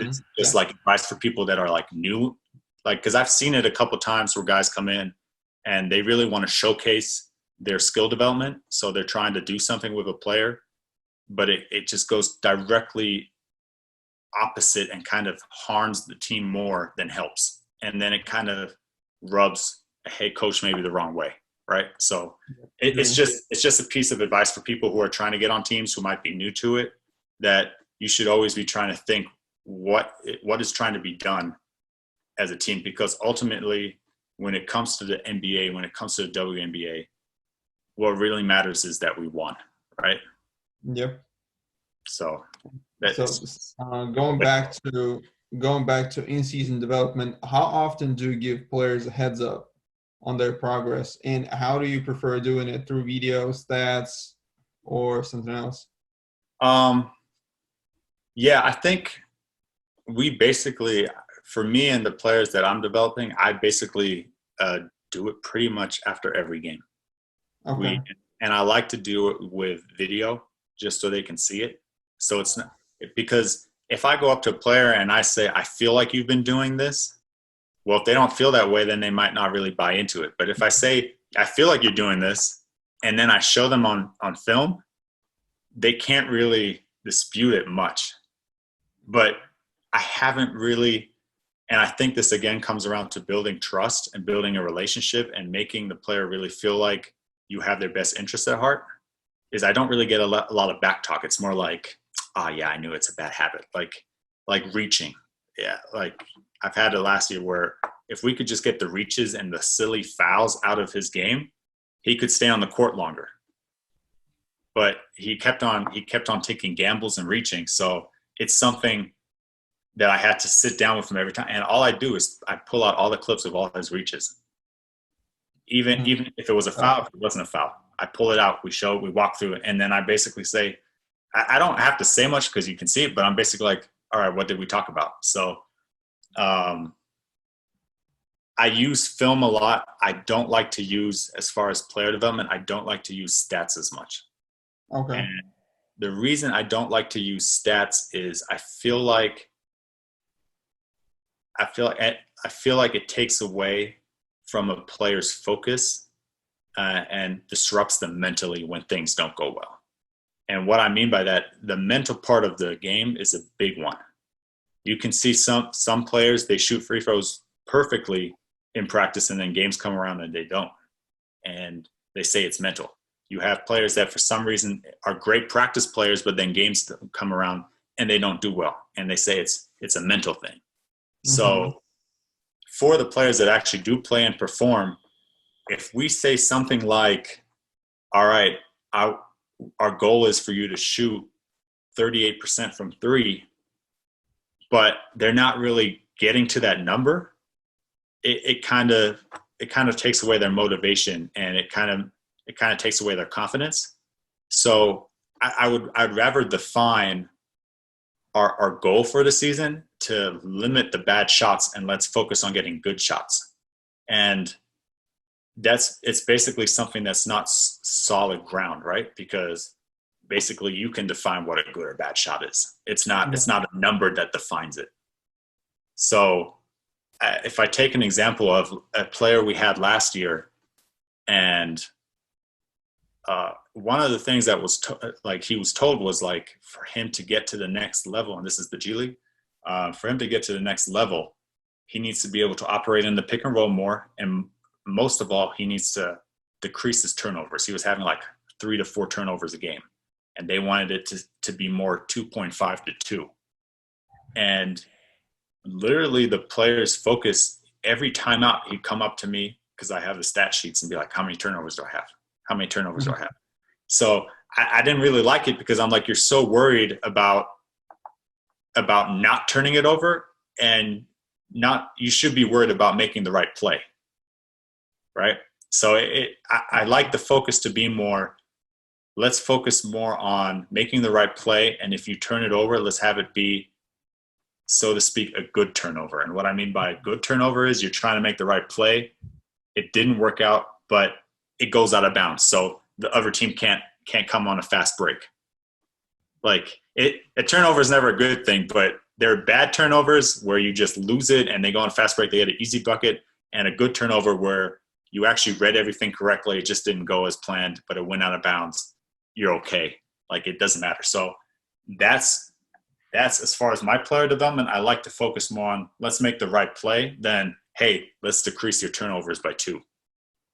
Speaker 2: It's just like advice for people that are, like, new, like, because I've seen it a couple times where guys come in and they really want to showcase their skill development. So they're trying to do something with a player, but it just goes directly opposite and kind of harms the team more than helps. And then it kind of rubs a head coach maybe the wrong way, right? So it's just a piece of advice for people who are trying to get on teams who might be new to it, that you should always be trying to think what is trying to be done as a team, because ultimately when it comes to the NBA, when it comes to the WNBA, what really matters is that we won, right?
Speaker 1: Yep.
Speaker 2: So
Speaker 1: So
Speaker 2: that's
Speaker 1: going back to in-season development, how often do you give players a heads up on their progress, and how do you prefer doing it, through video, stats, or something else?
Speaker 2: Yeah, I think we basically, for me and the players that I'm developing, I basically do it pretty much after every game.
Speaker 1: Okay.
Speaker 2: And I like to do it with video just so they can see it. So it's not, because if I go up to a player and I say, I feel like you've been doing this, well, if they don't feel that way, then they might not really buy into it. But if I say, I feel like you're doing this, and then I show them on film, they can't really dispute it much. But I haven't really, and I think this again comes around to building trust and building a relationship and making the player really feel like you have their best interest at heart, is I don't really get a lot of back talk. It's more like, oh yeah, I knew it's a bad habit. Like reaching. Yeah. Like I've had it last year where if we could just get the reaches and the silly fouls out of his game, he could stay on the court longer. But he kept on taking gambles and reaching. So it's something that I had to sit down with him every time. And all I do is I pull out all the clips of all his reaches. Even if it was a foul, if it wasn't a foul, I pull it out, we walk through it. And then I basically say, I don't have to say much because you can see it, but I'm basically like, all right, what did we talk about? So I use film a lot. I don't like to use, as far as player development, I don't like to use stats as much.
Speaker 1: Okay.
Speaker 2: And the reason I don't like to use stats is I feel like it takes away from a player's focus and disrupts them mentally when things don't go well. And what I mean by that, the mental part of the game is a big one. You can see some players, they shoot free throws perfectly in practice, and then games come around and they don't. And they say it's mental. You have players that for some reason are great practice players, but then games come around and they don't do well. And they say it's a mental thing. Mm-hmm. So for the players that actually do play and perform, if we say something like, all right, our goal is for you to shoot 38% from three, but they're not really getting to that number, it kind of takes away their motivation, and it kind of takes away their confidence. So I'd rather define our goal for the season to limit the bad shots and let's focus on getting good shots. And it's basically something that's not solid ground, right? Because basically you can define what a good or bad shot is. It's not a number that defines it. So if I take an example of a player we had last year, and one of the things that was he was told was like, for him to get to the next level, and this is the G League, for him to get to the next level, he needs to be able to operate in the pick and roll more, and most of all, he needs to decrease his turnovers. He was having like 3 to 4 turnovers a game, and they wanted it to be more 2.5 to 2. And literally the players focus, every time out, he'd come up to me, because I have the stat sheets, and be like, how many turnovers do I have? How many turnovers do I have? So I didn't really like it, because I'm like, you're so worried about not turning it over, and you should be worried about making the right play. Right. So I like the focus to be more, let's focus more on making the right play. And if you turn it over, let's have it be, so to speak, a good turnover. And what I mean by a good turnover is you're trying to make the right play. It didn't work out, but it goes out of bounds. So the other team can't come on a fast break. Like a turnover is never a good thing, but there are bad turnovers where you just lose it and they go on fast break, they get an easy bucket, and a good turnover where you actually read everything correctly. It just didn't go as planned, but it went out of bounds. You're okay. Like, it doesn't matter. So that's as far as my player development. I like to focus more on, let's make the right play than, hey, let's decrease your turnovers by 2.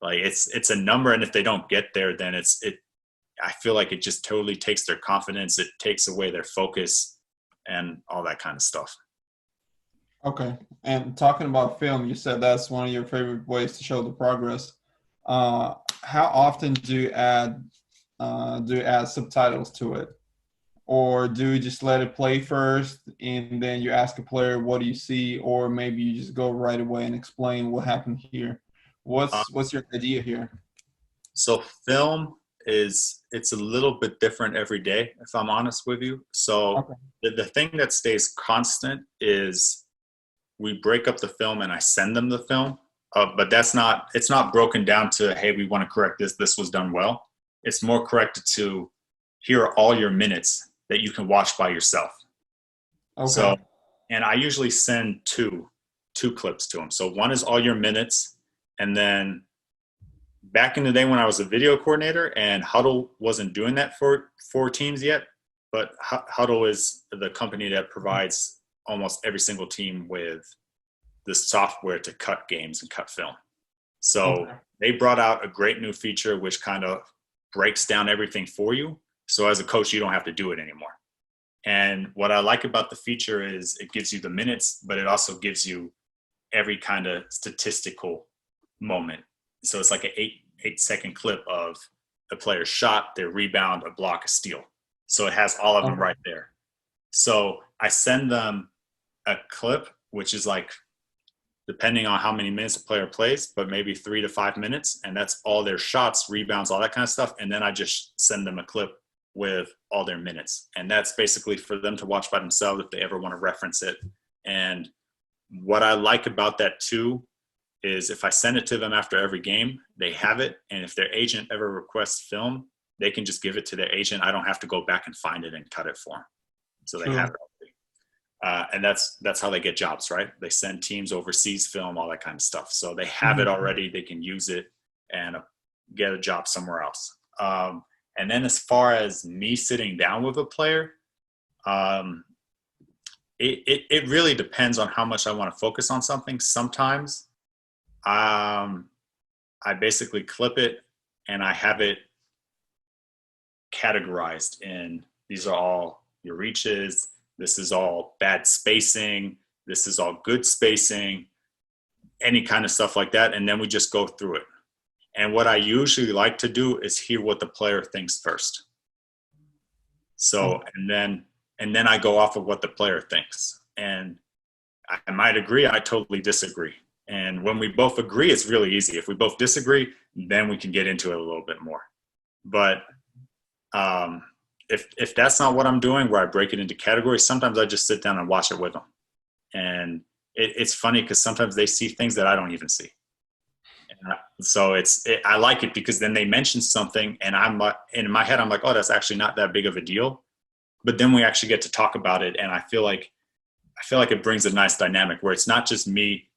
Speaker 2: Like, it's a number. And if they don't get there, then I feel like it just totally takes their confidence. It takes away their focus and all that kind of stuff.
Speaker 1: Okay. And talking about film, you said that's one of your favorite ways to show the progress. How often do you add subtitles to it? Or do you just let it play first and then you ask a player, what do you see? Or maybe you just go right away and explain what happened here.
Speaker 2: Um,
Speaker 1: What's your idea here?
Speaker 2: so film it's a little bit different every day, if I'm honest with you. So
Speaker 1: Okay.
Speaker 2: the thing that stays constant is we break up the film and I send them the film. But it's not broken down to, hey, we want to correct this. This was done well. It's more corrected to, here are all your minutes that you can watch by yourself. So,
Speaker 1: Okay.
Speaker 2: and I usually send two clips to them. So one is all your minutes, and then back in the day when I was a video coordinator and Huddle wasn't doing that for teams yet, but Huddle is the company that provides almost every single team with the software to cut games and cut film. So
Speaker 1: Okay.
Speaker 2: they brought out a great new feature which kind of breaks down everything for you. So as a coach, you don't have to do it anymore. And what I like about the feature is it gives you the minutes, but it also gives you every kind of statistical moment. So it's like an 8 second clip of a player's shot, their rebound, a block, a steal. So it has all of them
Speaker 1: Okay.
Speaker 2: right there. So I send them a clip, which is like, depending on how many minutes a player plays, but maybe 3 to 5 minutes. And that's all their shots, rebounds, all that kind of stuff. And then I just send them a clip with all their minutes. And that's basically for them to watch by themselves if they ever want to reference it. And what I like about that too is if I send it to them after every game, they have it. And if their agent ever requests film, they can just give it to their agent. I don't have to go back and find it and cut it for them. So they have
Speaker 1: True.
Speaker 2: it already. And that's how they get jobs, right? They send teams overseas film, all that kind of stuff. So they have it
Speaker 1: Mhm.
Speaker 2: already. They can use it and get a job somewhere else. And then as far as me sitting down with a player, um, it really depends on how much I want to focus on something. Sometimes I basically clip it and I have it categorized in, these are all your reaches, this is all bad spacing, this is all good spacing, any kind of stuff like that. And then we just go through it. And what I usually like to do is hear what the player thinks first. So,
Speaker 1: Okay.
Speaker 2: and then I go off of what the player thinks. And I might agree, I totally disagree. And when we both agree, it's really easy. If we both disagree, then we can get into it a little bit more. But um, if that's not what I'm doing, where I break it into categories, sometimes I just sit down and watch it with them. And it's funny because sometimes they see things that I don't even see. So I like it because then they mention something, and in my head I'm like, oh, that's actually not that big of a deal. But then we actually get to talk about it, and I feel like it brings a nice dynamic where it's not just me.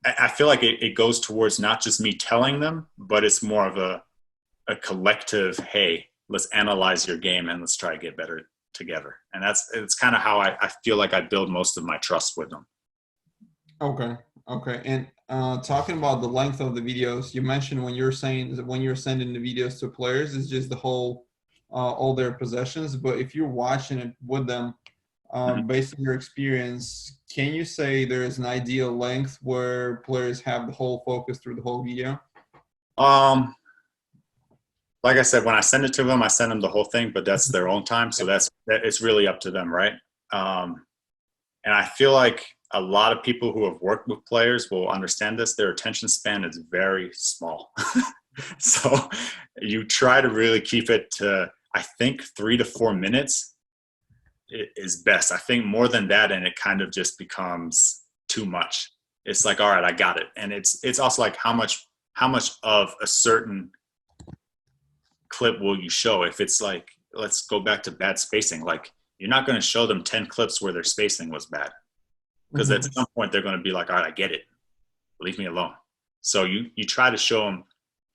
Speaker 2: I feel like it goes towards not just me telling them, but it's more of a collective, hey, let's analyze your game and let's try to get better together. And it's kind of how I feel like I build most of my trust with them.
Speaker 1: Okay. Okay. And talking about the length of the videos, you mentioned when you're saying that when you're sending the videos to players, it's just the whole all their possessions. But if you're watching it with them,
Speaker 2: Mhm.
Speaker 1: based on your experience, can you say there is an ideal length where players have the whole focus through the whole video?
Speaker 2: Um, like I said, when I send it to them, I send them the whole thing, but that's their own time. So it's really up to them, right? Um, and I feel like a lot of people who have worked with players will understand this. Their attention span is very small. So you try to really keep it to, I think, 3 to 4 minutes is best. I think more than that, and it kind of just becomes too much. It's like, all right, I got it. And it's also like how much of a certain clip will you show? If it's like, let's go back to bad spacing, like you're not going to show them 10 clips where their spacing was bad, because at
Speaker 1: Mhm.
Speaker 2: some point they're going to be like, all right, I get it, leave me alone. So you try to show them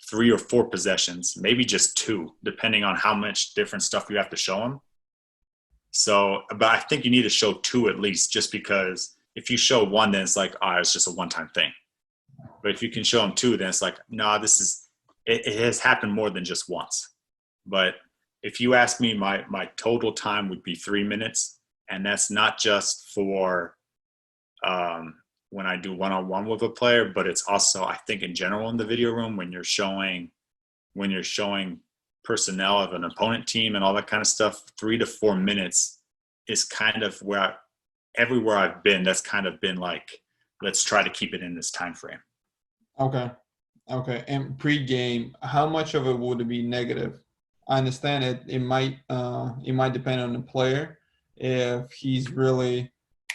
Speaker 2: 3 or 4 possessions, maybe just two, depending on how much different stuff you have to show them. So, but I think you need to show two at least, just because if you show one, then it's like, it's just a one-time thing. But if you can show them two, then it's like, no, it has happened more than just once. But if you ask me, my total time would be 3 minutes. And that's not just for when I do one-on-one with a player, but it's also, I think, in general in the video room when you're showing personnel of an opponent team and all that kind of stuff. 3 to 4 minutes is kind of where everywhere I've been, that's kind of been like, let's try to keep it in this time frame.
Speaker 1: Okay. And pre-game, how much of it would be negative? I understand it might depend on the player if he's really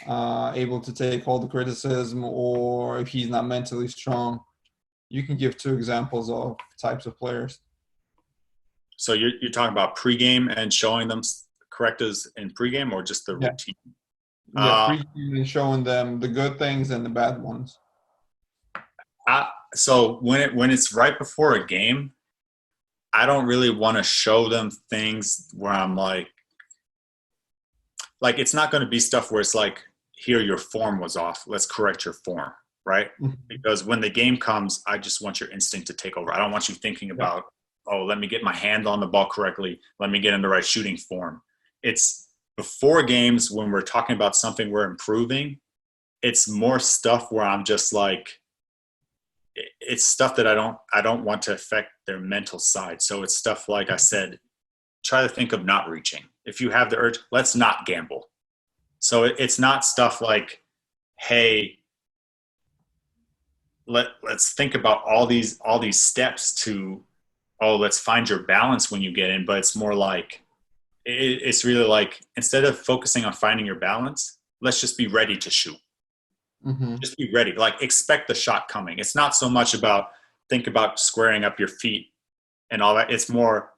Speaker 1: able to take all the criticism, or if he's not mentally strong. You can give 2 examples of types of players.
Speaker 2: So you're talking about pregame and showing them correctives in pregame, or just the routine?
Speaker 1: Yeah, pregame and showing them the good things and the bad ones.
Speaker 2: So when it's right before a game, I don't really want to show them things where I'm like it's not going to be stuff where it's like, here, your form was off, let's correct your form, right?
Speaker 1: Mm-hmm.
Speaker 2: Because when the game comes, I just want your instinct to take over. I don't want you thinking about, oh, let me get my hand on the ball correctly, let me get in the right shooting form. It's before games, when we're talking about something we're improving, it's more stuff where I'm just like, it's stuff that I don't want to affect their mental side. So it's stuff like I said, try to think of not reaching. If you have the urge, let's not gamble. So it's not stuff like, hey, let's think about all these steps to, oh, let's find your balance when you get in. But it's more like, it's really like, instead of focusing on finding your balance, let's just be ready to shoot.
Speaker 1: Mm-hmm.
Speaker 2: Just be ready. Like, expect the shot coming. It's not so much about think about squaring up your feet and all that. It's more,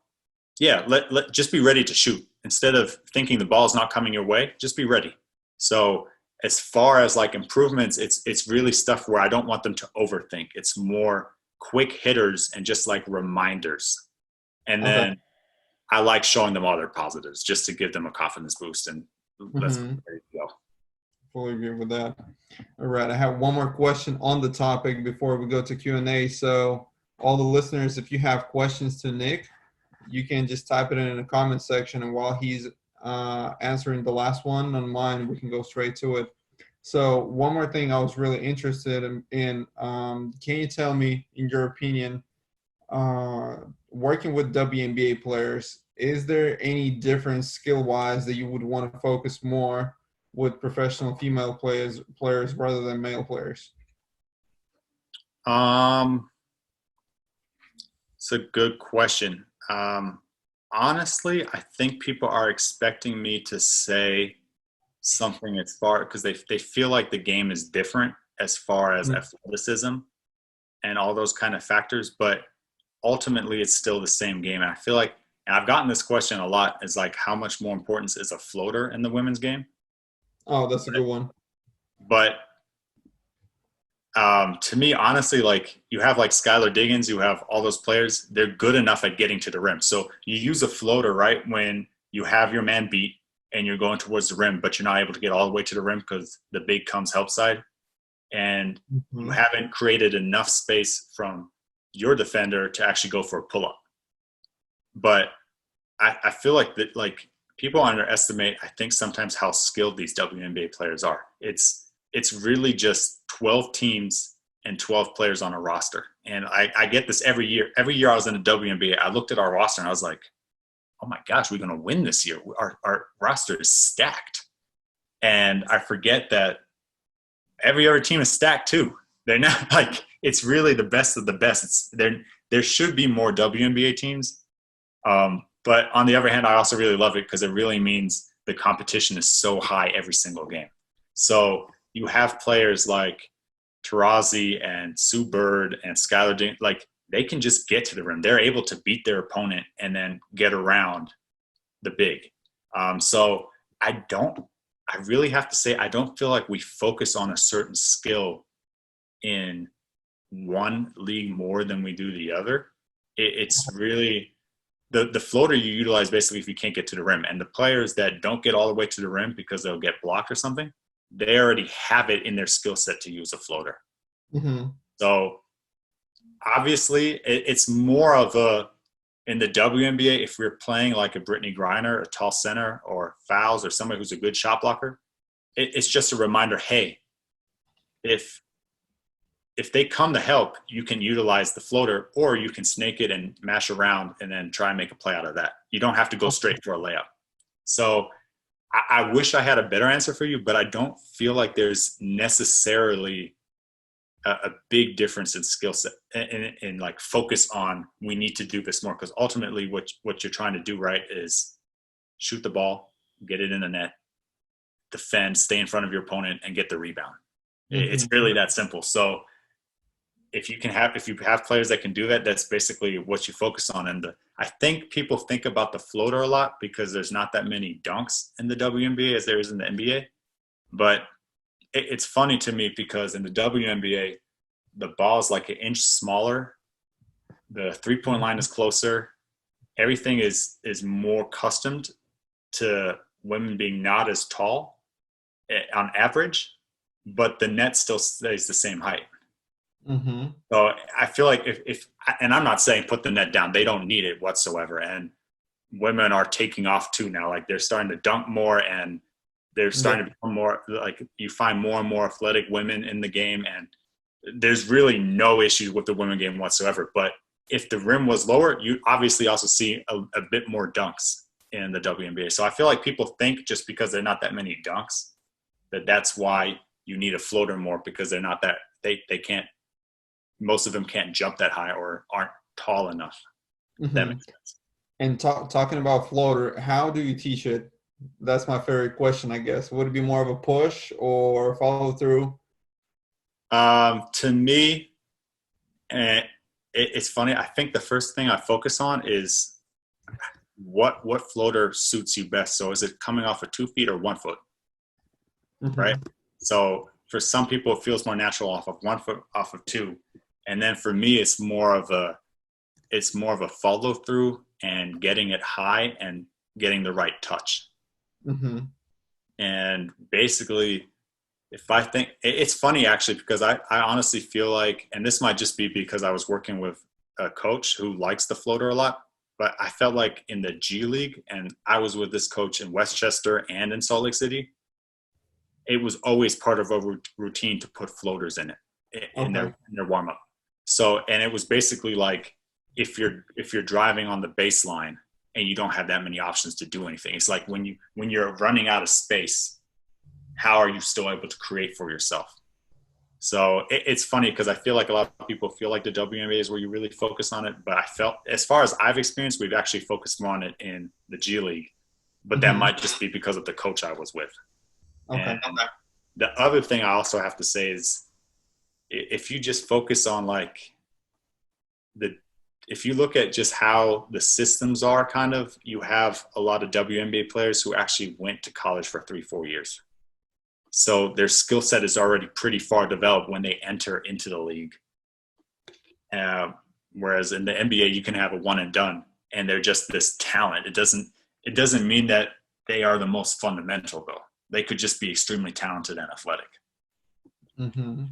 Speaker 2: let just be ready to shoot. Instead of thinking the ball's not coming your way, just be ready. So as far as like improvements, it's really stuff where I don't want them to overthink. It's more quick hitters and just like reminders. And then I like showing them all their positives just to give them a confidence boost, and let's be ready to go.
Speaker 1: Fully agree with that. All right, I have one more question on the topic before we go to Q&A. So all the listeners, if you have questions to Nick, you can just type it in the comment section, and while he's answering the last one on mine, we can go straight to it. So one more thing I was really interested in can you tell me, in your opinion, working with WNBA players, is there any difference skill-wise that you would want to focus more with professional female players rather than male players?
Speaker 2: It's a good question. Honestly, I think people are expecting me to say something as far, because they feel like the game is different as far as athleticism and all those kind of factors, but ultimately it's still the same game. And I feel like, and I've gotten this question a lot, is like, how much more importance is a floater in the women's game?
Speaker 1: Oh, that's a good one.
Speaker 2: But to me, honestly, like, you have like Skylar Diggins, you have all those players, they're good enough at getting to the rim. So you use a floater, right, when you have your man beat and you're going towards the rim, but you're not able to get all the way to the rim because the big comes help side. And you haven't created enough space from your defender to actually go for a pull-up. But I feel like that, like, people underestimate, I think, sometimes how skilled these WNBA players are. It's really just 12 teams and 12 players on a roster. And I get this every year. Every year I was in the WNBA, I looked at our roster and I was like, oh my gosh, we're going to win this year. Our roster is stacked. And I forget that every other team is stacked too. They're not like, it's really the best of the best. There should be more WNBA teams. But on the other hand, I also really love it because it really means the competition is so high every single game. So you have players like Tarazi and Sue Bird and Skylar Diggins, like, they can just get to the rim. They're able to beat their opponent and then get around the big. So I really have to say, I don't feel like we focus on a certain skill in one league more than we do the other. It's really the floater you utilize basically if you can't get to the rim. And the players that don't get all the way to the rim because they'll get blocked or something, they already have it in their skill set to use a floater. So obviously it's more of in the WNBA, if we're playing like a Brittany Griner, a tall center, or Fouls, or somebody who's a good shot blocker, it's just a reminder, hey, if they come to help, you can utilize the floater, or you can snake it and mash around and then try and make a play out of that. You don't have to go straight for a layup. So I wish I had a better answer for you, but I don't feel like there's necessarily a big difference in skill set and like focus on, we need to do this more. Because ultimately what you're trying to do, right, is shoot the ball, get it in the net, defend, stay in front of your opponent, and get the rebound. Mm-hmm. It's really that simple. So if you have players that can do that, that's basically what you focus on. And I think people think about the floater a lot because there's not that many dunks in the WNBA as there is in the NBA. But it's funny to me because in the WNBA, the ball is like an inch smaller. The three-point line is closer. Everything is more accustomed to women being not as tall on average, but the net still stays the same height. Mm-hmm. So I feel like if and I'm not saying put the net down, they don't need it whatsoever. And women are taking off too now. Like they're starting to dunk more, and they're starting to become more, like you find more and more athletic women in the game, and there's really no issues with the women game whatsoever. But if the rim was lower, you obviously also see a bit more dunks in the WNBA. So I feel like people think just because there are not that many dunks, that's why you need a floater more, because they're not that, they can't, most of them can't jump that high or aren't tall enough. Mm-hmm. That makes sense.
Speaker 1: And talking about floater, how do you teach it? That's my favorite question, I guess. Would it be more of a push or follow through?
Speaker 2: To me, it's funny. I think the first thing I focus on is what floater suits you best. So is it coming off of 2 feet or 1 foot? Mm-hmm. Right? So for some people, it feels more natural off of 1 foot, off of 2. And then for me, it's more of a follow through and getting it high and getting the right touch. Mm-hmm. And basically, if I think it's funny actually, because I honestly feel like, and this might just be because I was working with a coach who likes the floater a lot, but I felt like in the G League, and I was with this coach in Westchester and in Salt Lake City, it was always part of a routine to put floaters in it in their warm up. So, and it was basically like if you're driving on the baseline and you don't have that many options to do anything, it's like when you're running out of space, how are you still able to create for yourself? So it's funny because I feel like a lot of people feel like the WNBA is where you really focus on it, but I felt, as far as I've experienced, we've actually focused more on it in the G League, but that might just be because of the coach I was with. Okay. And the other thing I also have to say is, if you just focus on like if you look at just how the systems are, kind of, you have a lot of WNBA players who actually went to college for 3-4 years. So their skill set is already pretty far developed when they enter into the league. Whereas in the NBA, you can have a one and done, and they're just this talent. It doesn't mean that they are the most fundamental, though. They could just be extremely talented and athletic.
Speaker 1: Mm-hmm.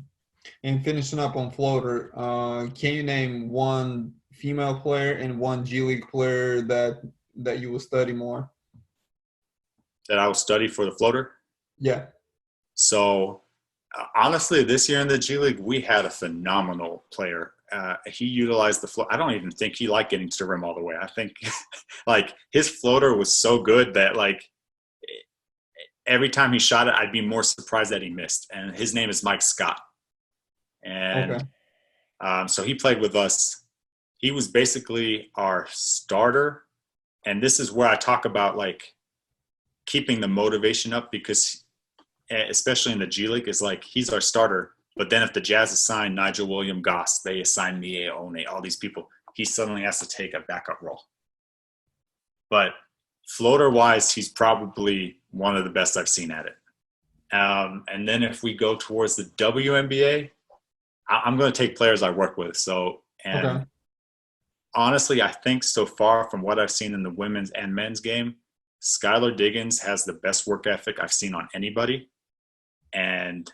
Speaker 1: And finishing up on floater, can you name one female player and one G League player that you will study more?
Speaker 2: That I will study for the floater?
Speaker 1: Yeah.
Speaker 2: So honestly, this year in the G League, we had a phenomenal player. He utilized the float. I don't even think he liked getting to the rim all the way. I think like his floater was so good that like every time he shot it, I'd be more surprised that he missed. And his name is Mike Scott. And so he played with us. He was basically our starter. And this is where I talk about like keeping the motivation up, because especially in the G League, is like he's our starter. But then if the Jazz assign Nigel Williams-Goss, they assign Mie One, all these people, he suddenly has to take a backup role. But floater-wise, he's probably one of the best I've seen at it. And then if we go towards the WNBA, I'm going to take players I work with. So, and honestly, I think so far from what I've seen in the women's and men's game, Skylar Diggins has the best work ethic I've seen on anybody. And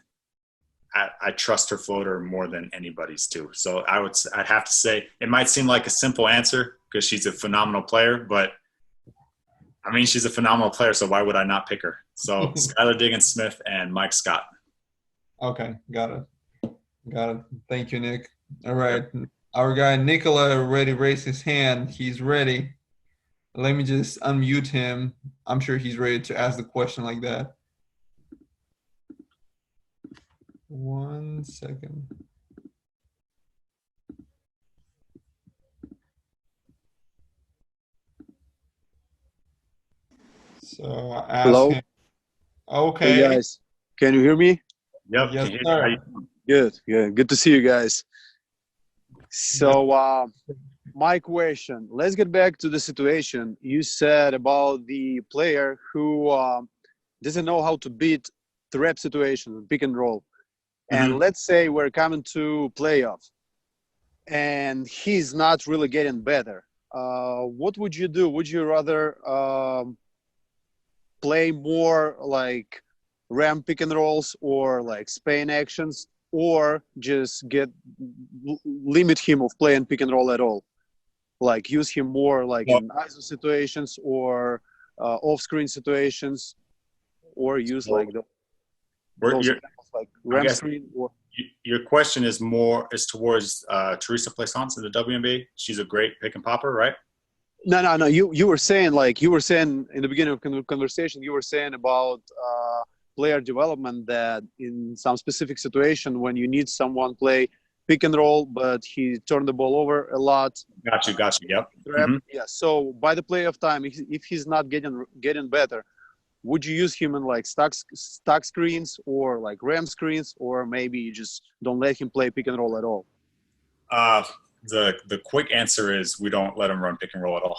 Speaker 2: I trust her floater more than anybody's too. So I'd have to say, it might seem like a simple answer because she's a phenomenal player, but I mean, she's a phenomenal player, so why would I not pick her? So Skylar Diggins-Smith and Mike Scott.
Speaker 1: Okay, got it. Got it. Thank you, Nick. All right. Our guy Nicola already raised his hand. He's ready. Let me just unmute him. I'm sure he's ready to ask the question like that. 1 second. So I ask
Speaker 3: Hello.
Speaker 1: him.
Speaker 3: Hey
Speaker 1: Okay.
Speaker 3: guys, can you hear me?
Speaker 2: Yep.
Speaker 1: Yes,
Speaker 2: Can you hear
Speaker 1: sir.
Speaker 2: me?
Speaker 3: Good to see you guys.
Speaker 1: Yes.
Speaker 3: So, my question, let's get back to the situation you said about the player who doesn't know how to beat the rep situation, pick and roll. And let's say we're coming to playoff and he's not really getting better. What would you do? Would you rather play more like ram pick and rolls or like Spain actions, or just limit him of playing pick and roll at all? Like use him more like
Speaker 2: Well,
Speaker 3: in ISO situations or off-screen situations, or use
Speaker 2: so
Speaker 3: like
Speaker 2: we're,
Speaker 3: those
Speaker 2: you're,
Speaker 3: examples like
Speaker 2: I
Speaker 3: ram
Speaker 2: guess
Speaker 3: screen or.
Speaker 2: your question is towards Teresa Plaisance in the WNBA. She's a great pick and popper, right?
Speaker 3: No. You were saying in the beginning of conversation, you were saying about player development, that in some specific situation when you need someone play pick and roll, but he turned the ball over a lot.
Speaker 2: Got you. Yep.
Speaker 3: Yeah. So by the play of time, if he's not getting better, would you use him in like stack screens or like ram screens, or maybe you just don't let him play pick and roll at all?
Speaker 2: Uh, the quick answer is we don't let them run pick and roll at all.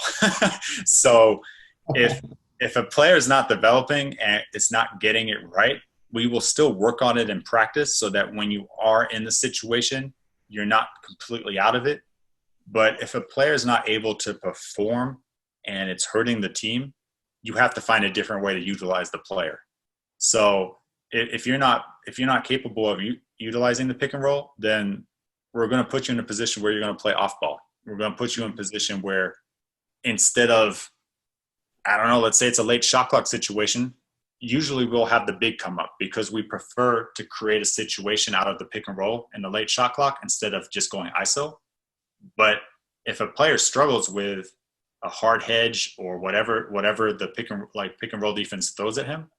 Speaker 2: So if a player is not developing and it's not getting it right, we will still work on it in practice so that when you are in the situation, you're not completely out of it. But if a player is not able to perform and it's hurting the team, you have to find a different way to utilize the player. So if you're not capable of utilizing the pick and roll, then we're going to put you in a position where you're going to play off ball. We're going to put you in a position where instead of, I don't know, let's say it's a late shot clock situation, usually we'll have the big come up because we prefer to create a situation out of the pick and roll in the late shot clock instead of just going ISO. But if a player struggles with a hard hedge or whatever the pick and roll defense throws at him,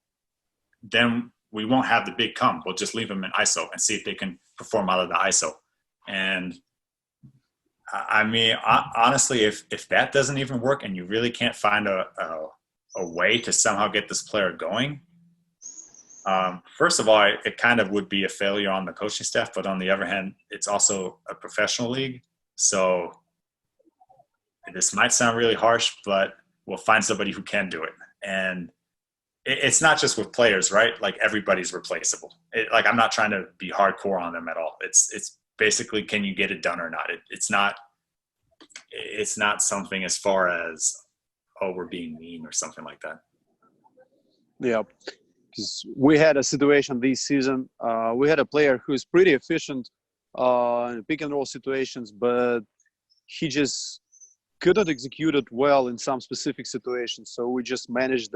Speaker 2: then we won't have the big come. We'll just leave him in ISO and see if they can perform out of the ISO. And I mean, honestly, if that doesn't even work and you really can't find a way to somehow get this player going, first of all, it kind of would be a failure on the coaching staff. But on the other hand, it's also a professional league. So this might sound really harsh, but we'll find somebody who can do it. And it's not just with players, right? Like everybody's replaceable. Like I'm not trying to be hardcore on them at all. It's basically, can you get it done or not? It's not something as far as, oh, we're being mean or something like that.
Speaker 3: Yeah, because we had a situation this season. We had a player who's pretty efficient in pick and roll situations, but he just couldn't execute it well in some specific situations. So we just managed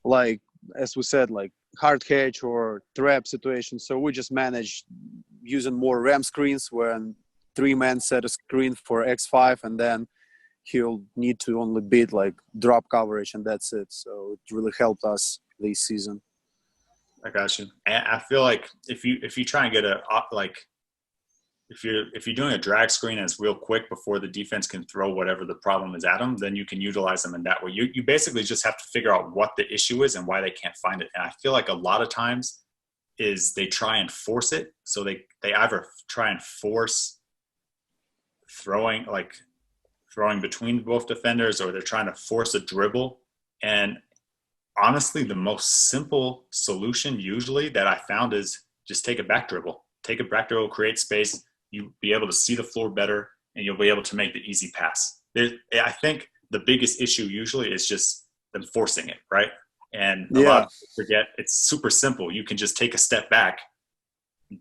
Speaker 3: like, as we said, like hard hedge or trap situations. So we just managed using more ram screens when 3-man set a screen for X5, and then he'll need to only beat like drop coverage, and that's it. So it really helped us this season.
Speaker 2: I got you. And I feel like if you try and get if you're doing a drag screen and it's real quick before the defense can throw whatever the problem is at them, then you can utilize them in that way. You basically just have to figure out what the issue is and why they can't find it. And I feel like a lot of times is they try and force it. So they either try and force throwing between both defenders, or they're trying to force a dribble. And honestly, the most simple solution usually that I found is just take a back dribble, create space. You'll be able to see the floor better, and you'll be able to make the easy pass. I think the biggest issue usually is just them forcing it, right? And a lot of people forget it's super simple. You can just take a step back,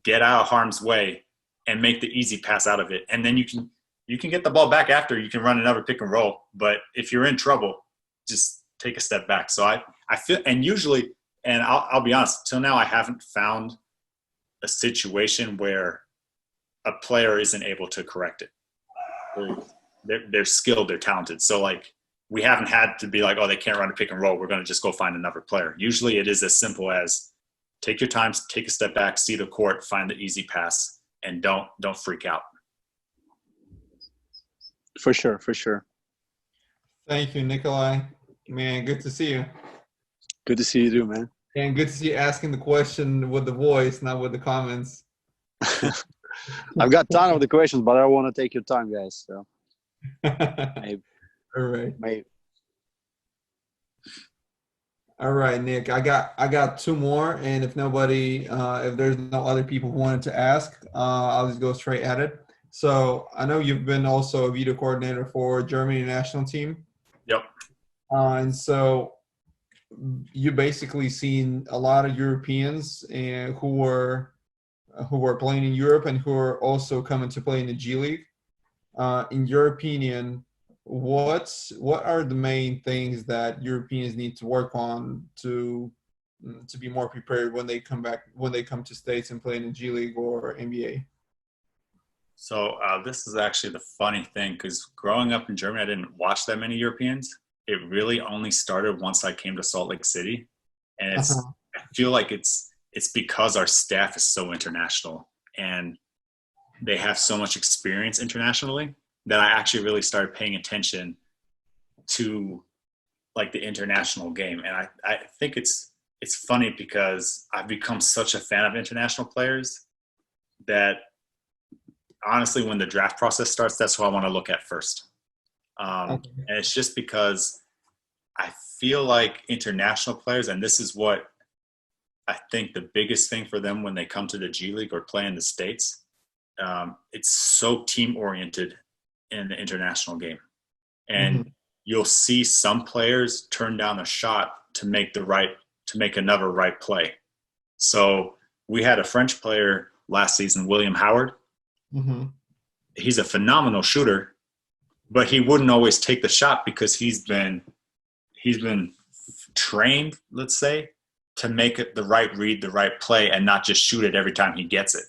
Speaker 2: get out of harm's way, and make the easy pass out of it. And then you can get the ball back after. You can run another pick and roll. But if you're in trouble, just take a step back. So I feel, and usually, and I'll be honest, till now I haven't found a situation where a player isn't able to correct it. They're skilled, they're talented. So like we haven't had to be like, oh, they can't run a pick and roll, we're going to just go find another player. Usually it is as simple as take your time, take a step back, see the court, find the easy pass, and don't freak out.
Speaker 3: For sure, for sure.
Speaker 1: Thank you, Nikolai. Man, good to see you.
Speaker 3: Good to see you too, man.
Speaker 1: And good to see you asking the question with the voice, not with the comments.
Speaker 3: I've got a ton of the questions, but I don't want to take your time, guys. So maybe.
Speaker 1: All right.
Speaker 3: Maybe.
Speaker 1: All right, Nick. I got two more, and if there's no other people who wanted to ask, I'll just go straight at it. So I know you've been also a video coordinator for Germany national team.
Speaker 2: Yep.
Speaker 1: And so you basically seen a lot of Europeans who were playing in Europe and who are also coming to play in the G League. In your opinion, what are the main things that Europeans need to work on to be more prepared when they come to States and play in the G League or NBA?
Speaker 2: So this is actually the funny thing, because growing up in Germany, I didn't watch that many Europeans. It really only started once I came to Salt Lake City, and I feel like it's because our staff is so international and they have so much experience internationally that I actually really started paying attention to like the international game. And I think it's funny because I've become such a fan of international players that honestly, when the draft process starts, that's who I want to look at first. And it's just because I feel like international players, and this is what I think the biggest thing for them when they come to the G League or play in the States, it's so team-oriented in the international game. And you'll see some players turn down a shot to make another right play. So we had a French player last season, William Howard. He's a phenomenal shooter, but he wouldn't always take the shot because he's been trained, let's say, to make it the right read, the right play, and not just shoot it every time he gets it.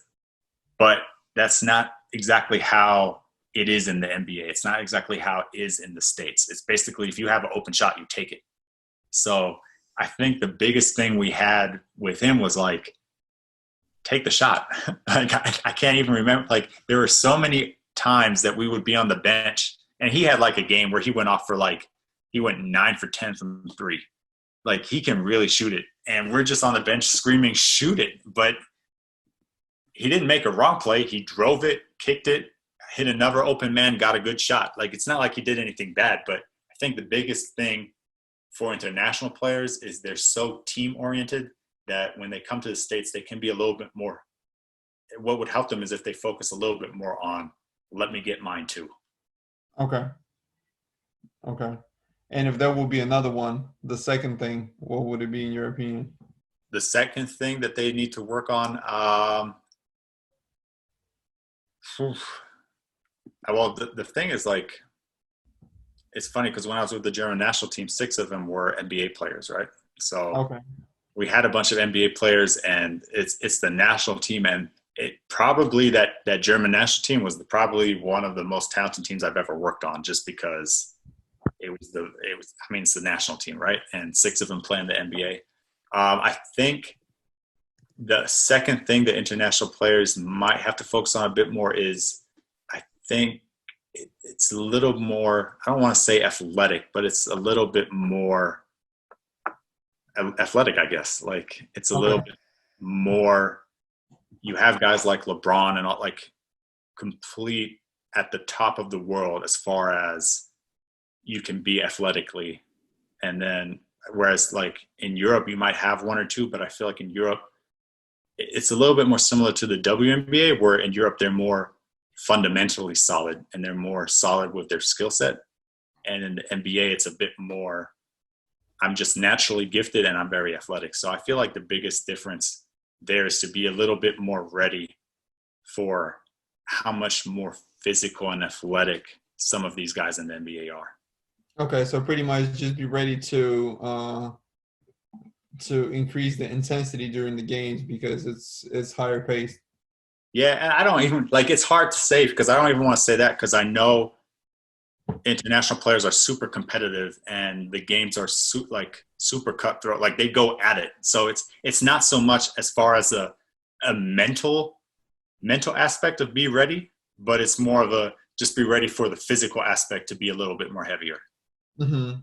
Speaker 2: But that's not exactly how it is in the NBA. It's not exactly how it is in the States. It's basically if you have an open shot, you take it. So I think the biggest thing we had with him was like, take the shot. Like I can't even remember. Like there were so many times that we would be on the bench, and he had like a game where he went 9 for 10 from 3. Like he can really shoot it, and we're just on the bench screaming, "Shoot it!" But he didn't make a wrong play. He drove it, kicked it, hit another open man, got a good shot. Like it's not like he did anything bad. But I think the biggest thing for international players is they're so team oriented that when they come to the States, they can be a little bit more. What would help them is if they focus a little bit more on, let me get mine too.
Speaker 1: Okay. And if there will be another one, the second thing, what would it be in your opinion?
Speaker 2: The second thing that they need to work on, well, the thing is like, it's funny because when I was with the German national team, 6 of them were NBA players, right? So we had a bunch of NBA players, and it's the national team, and it probably that German national team was probably one of the most talented teams I've ever worked on, just because it's the national team, right? And 6 of them play in the NBA. I think the second thing that international players might have to focus on a bit more is, I think it's a little more, I don't want to say athletic, but it's a little bit more athletic, I guess. Like it's a little bit more, you have guys like LeBron and all, like complete at the top of the world as far as you can be athletically. And then whereas like in Europe, you might have 1 or 2, but I feel like in Europe, it's a little bit more similar to the WNBA, where in Europe, they're more fundamentally solid and they're more solid with their skill set. And in the NBA, it's a bit more, I'm just naturally gifted and I'm very athletic. So I feel like the biggest difference there is to be a little bit more ready for how much more physical and athletic some of these guys in the NBA are.
Speaker 1: Okay, so pretty much just be ready to to increase the intensity during the games because it's higher paced.
Speaker 2: Yeah, and I don't even like. It's hard to say because I don't even want to say that because I know international players are super competitive and the games are super cutthroat. Like they go at it. So it's not so much as far as a mental aspect of be ready, but it's more of a just be ready for the physical aspect to be a little bit more heavier.
Speaker 1: Mm-hmm.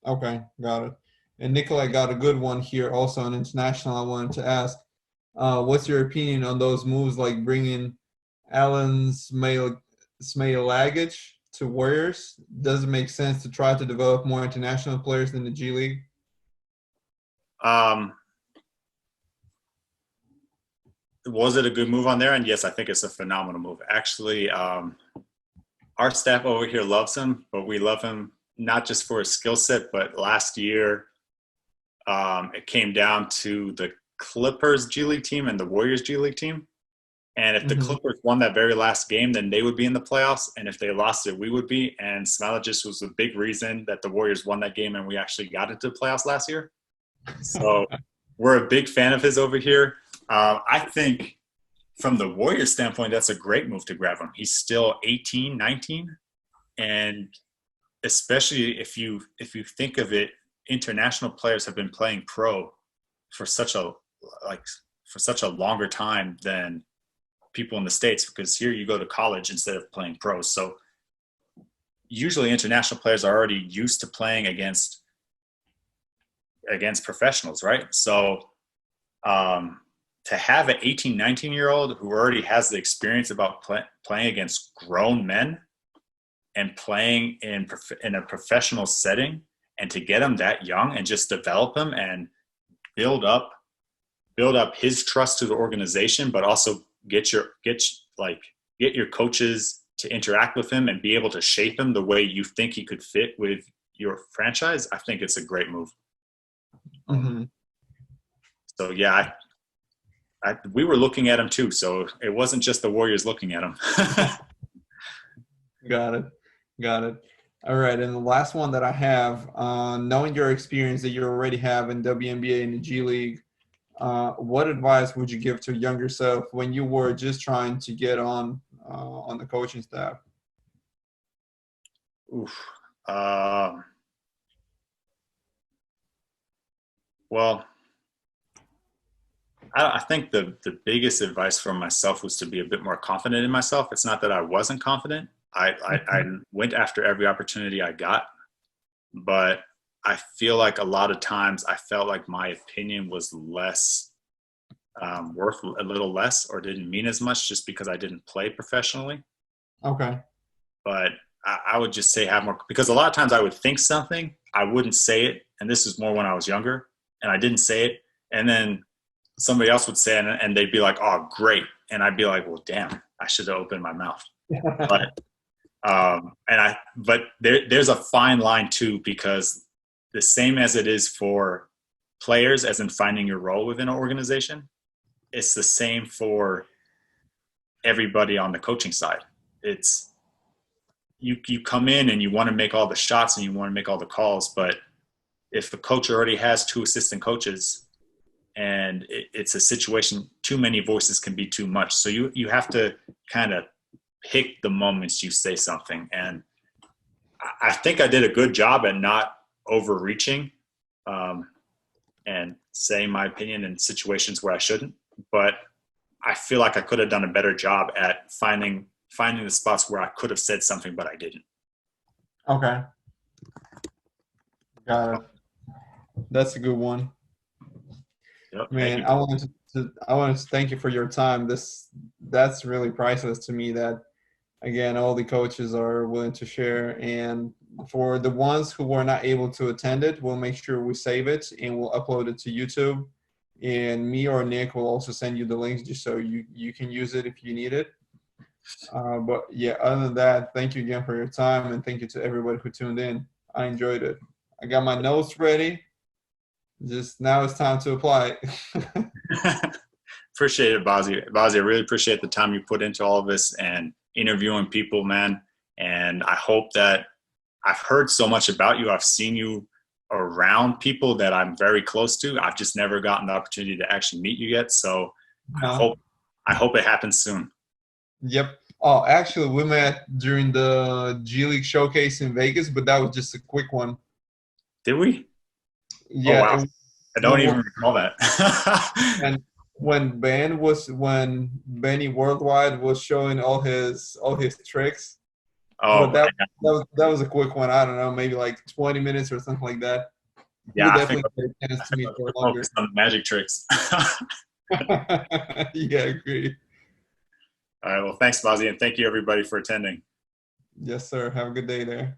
Speaker 1: Okay, got it. And Nikolai got a good one here also on international. I wanted to ask, what's your opinion on those moves like bringing Alan Smailagic to Warriors? Does it make sense to try to develop more international players in the G League?
Speaker 2: Was it a good move on there? And yes, I think it's a phenomenal move. Actually, our staff over here loves him, but we love him not just for his skill set, but last year it came down to the Clippers G League team and the Warriors G League team. And if the Clippers won that very last game, then they would be in the playoffs. And if they lost it, we would be. And Smailagic was a big reason that the Warriors won that game and we actually got into the playoffs last year. So we're a big fan of his over here. I think from the Warriors standpoint, that's a great move to grab him. He's still 18, 19. And especially if you think of it, international players have been playing pro for such a longer time than people in the States, because here you go to college instead of playing pro. So usually international players are already used to playing against professionals, right? So to have an 18, 19-year-old who already has the experience about playing against grown men and playing in a professional setting, and to get him that young and just develop him and build up his trust to the organization, but also get your coaches to interact with him and be able to shape him the way you think he could fit with your franchise. I think it's a great move. So yeah, we were looking at him too. So it wasn't just the Warriors looking at him.
Speaker 1: Got it. All right. And the last one that I have, knowing your experience that you already have in WNBA and the G League, what advice would you give to younger self when you were just trying to get on the coaching staff?
Speaker 2: Well, I think the biggest advice from myself was to be a bit more confident in myself. It's not that I wasn't confident. I went after every opportunity I got, but I feel like a lot of times I felt like my opinion was less worth a little less, or didn't mean as much just because I didn't play professionally.
Speaker 1: Okay.
Speaker 2: But I would just say have more, because a lot of times I would think something, I wouldn't say it. And this is more when I was younger and I didn't say it. And then somebody else would say it and they'd be like, oh, great. And I'd be like, well, damn, I should have opened my mouth. But there's a fine line too, because the same as it is for players, as in finding your role within an organization, it's the same for everybody on the coaching side. It's you come in and you want to make all the shots and you want to make all the calls, but if the coach already has 2 assistant coaches and it's a situation, too many voices can be too much. So you have to kind of pick the moments you say something. And I think I did a good job at not overreaching and saying my opinion in situations where I shouldn't. But I feel like I could have done a better job at finding the spots where I could have said something, but I didn't.
Speaker 1: Okay. Got it. That's a good one.
Speaker 2: Yep,
Speaker 1: man, I wanted to thank you for your time. That's really priceless to me that, again, all the coaches are willing to share. And for the ones who were not able to attend it, we'll make sure we save it and we'll upload it to YouTube. And me or Nick will also send you the links just so you can use it if you need it. But yeah, other than that, thank you again for your time, and thank you to everybody who tuned in. I enjoyed it. I got my notes ready. Just now it's time to apply it.
Speaker 2: Appreciate it, Bazzi. Bazzi, I really appreciate the time you put into all of this and interviewing people, man. And I hope that I've heard so much about you. I've seen you around people that I'm very close to. I've just never gotten the opportunity to actually meet you yet. So I hope it happens soon.
Speaker 1: Yep. Oh, actually, we met during the G League showcase in Vegas, but that was just a quick one.
Speaker 2: Did we?
Speaker 1: Yeah.
Speaker 2: Oh, wow. I don't even recall that.
Speaker 1: And when Benny Worldwide was showing all his tricks.
Speaker 2: Oh,
Speaker 1: but that was a quick one. I don't know, maybe like 20 minutes or something like that.
Speaker 2: Yeah,
Speaker 1: We'll definitely get a chance to meet for longer.
Speaker 2: Focus on the magic tricks.
Speaker 1: Yeah, I agree.
Speaker 2: All right. Well, thanks, Bazzi, and thank you everybody for attending.
Speaker 1: Yes, sir. Have a good day there.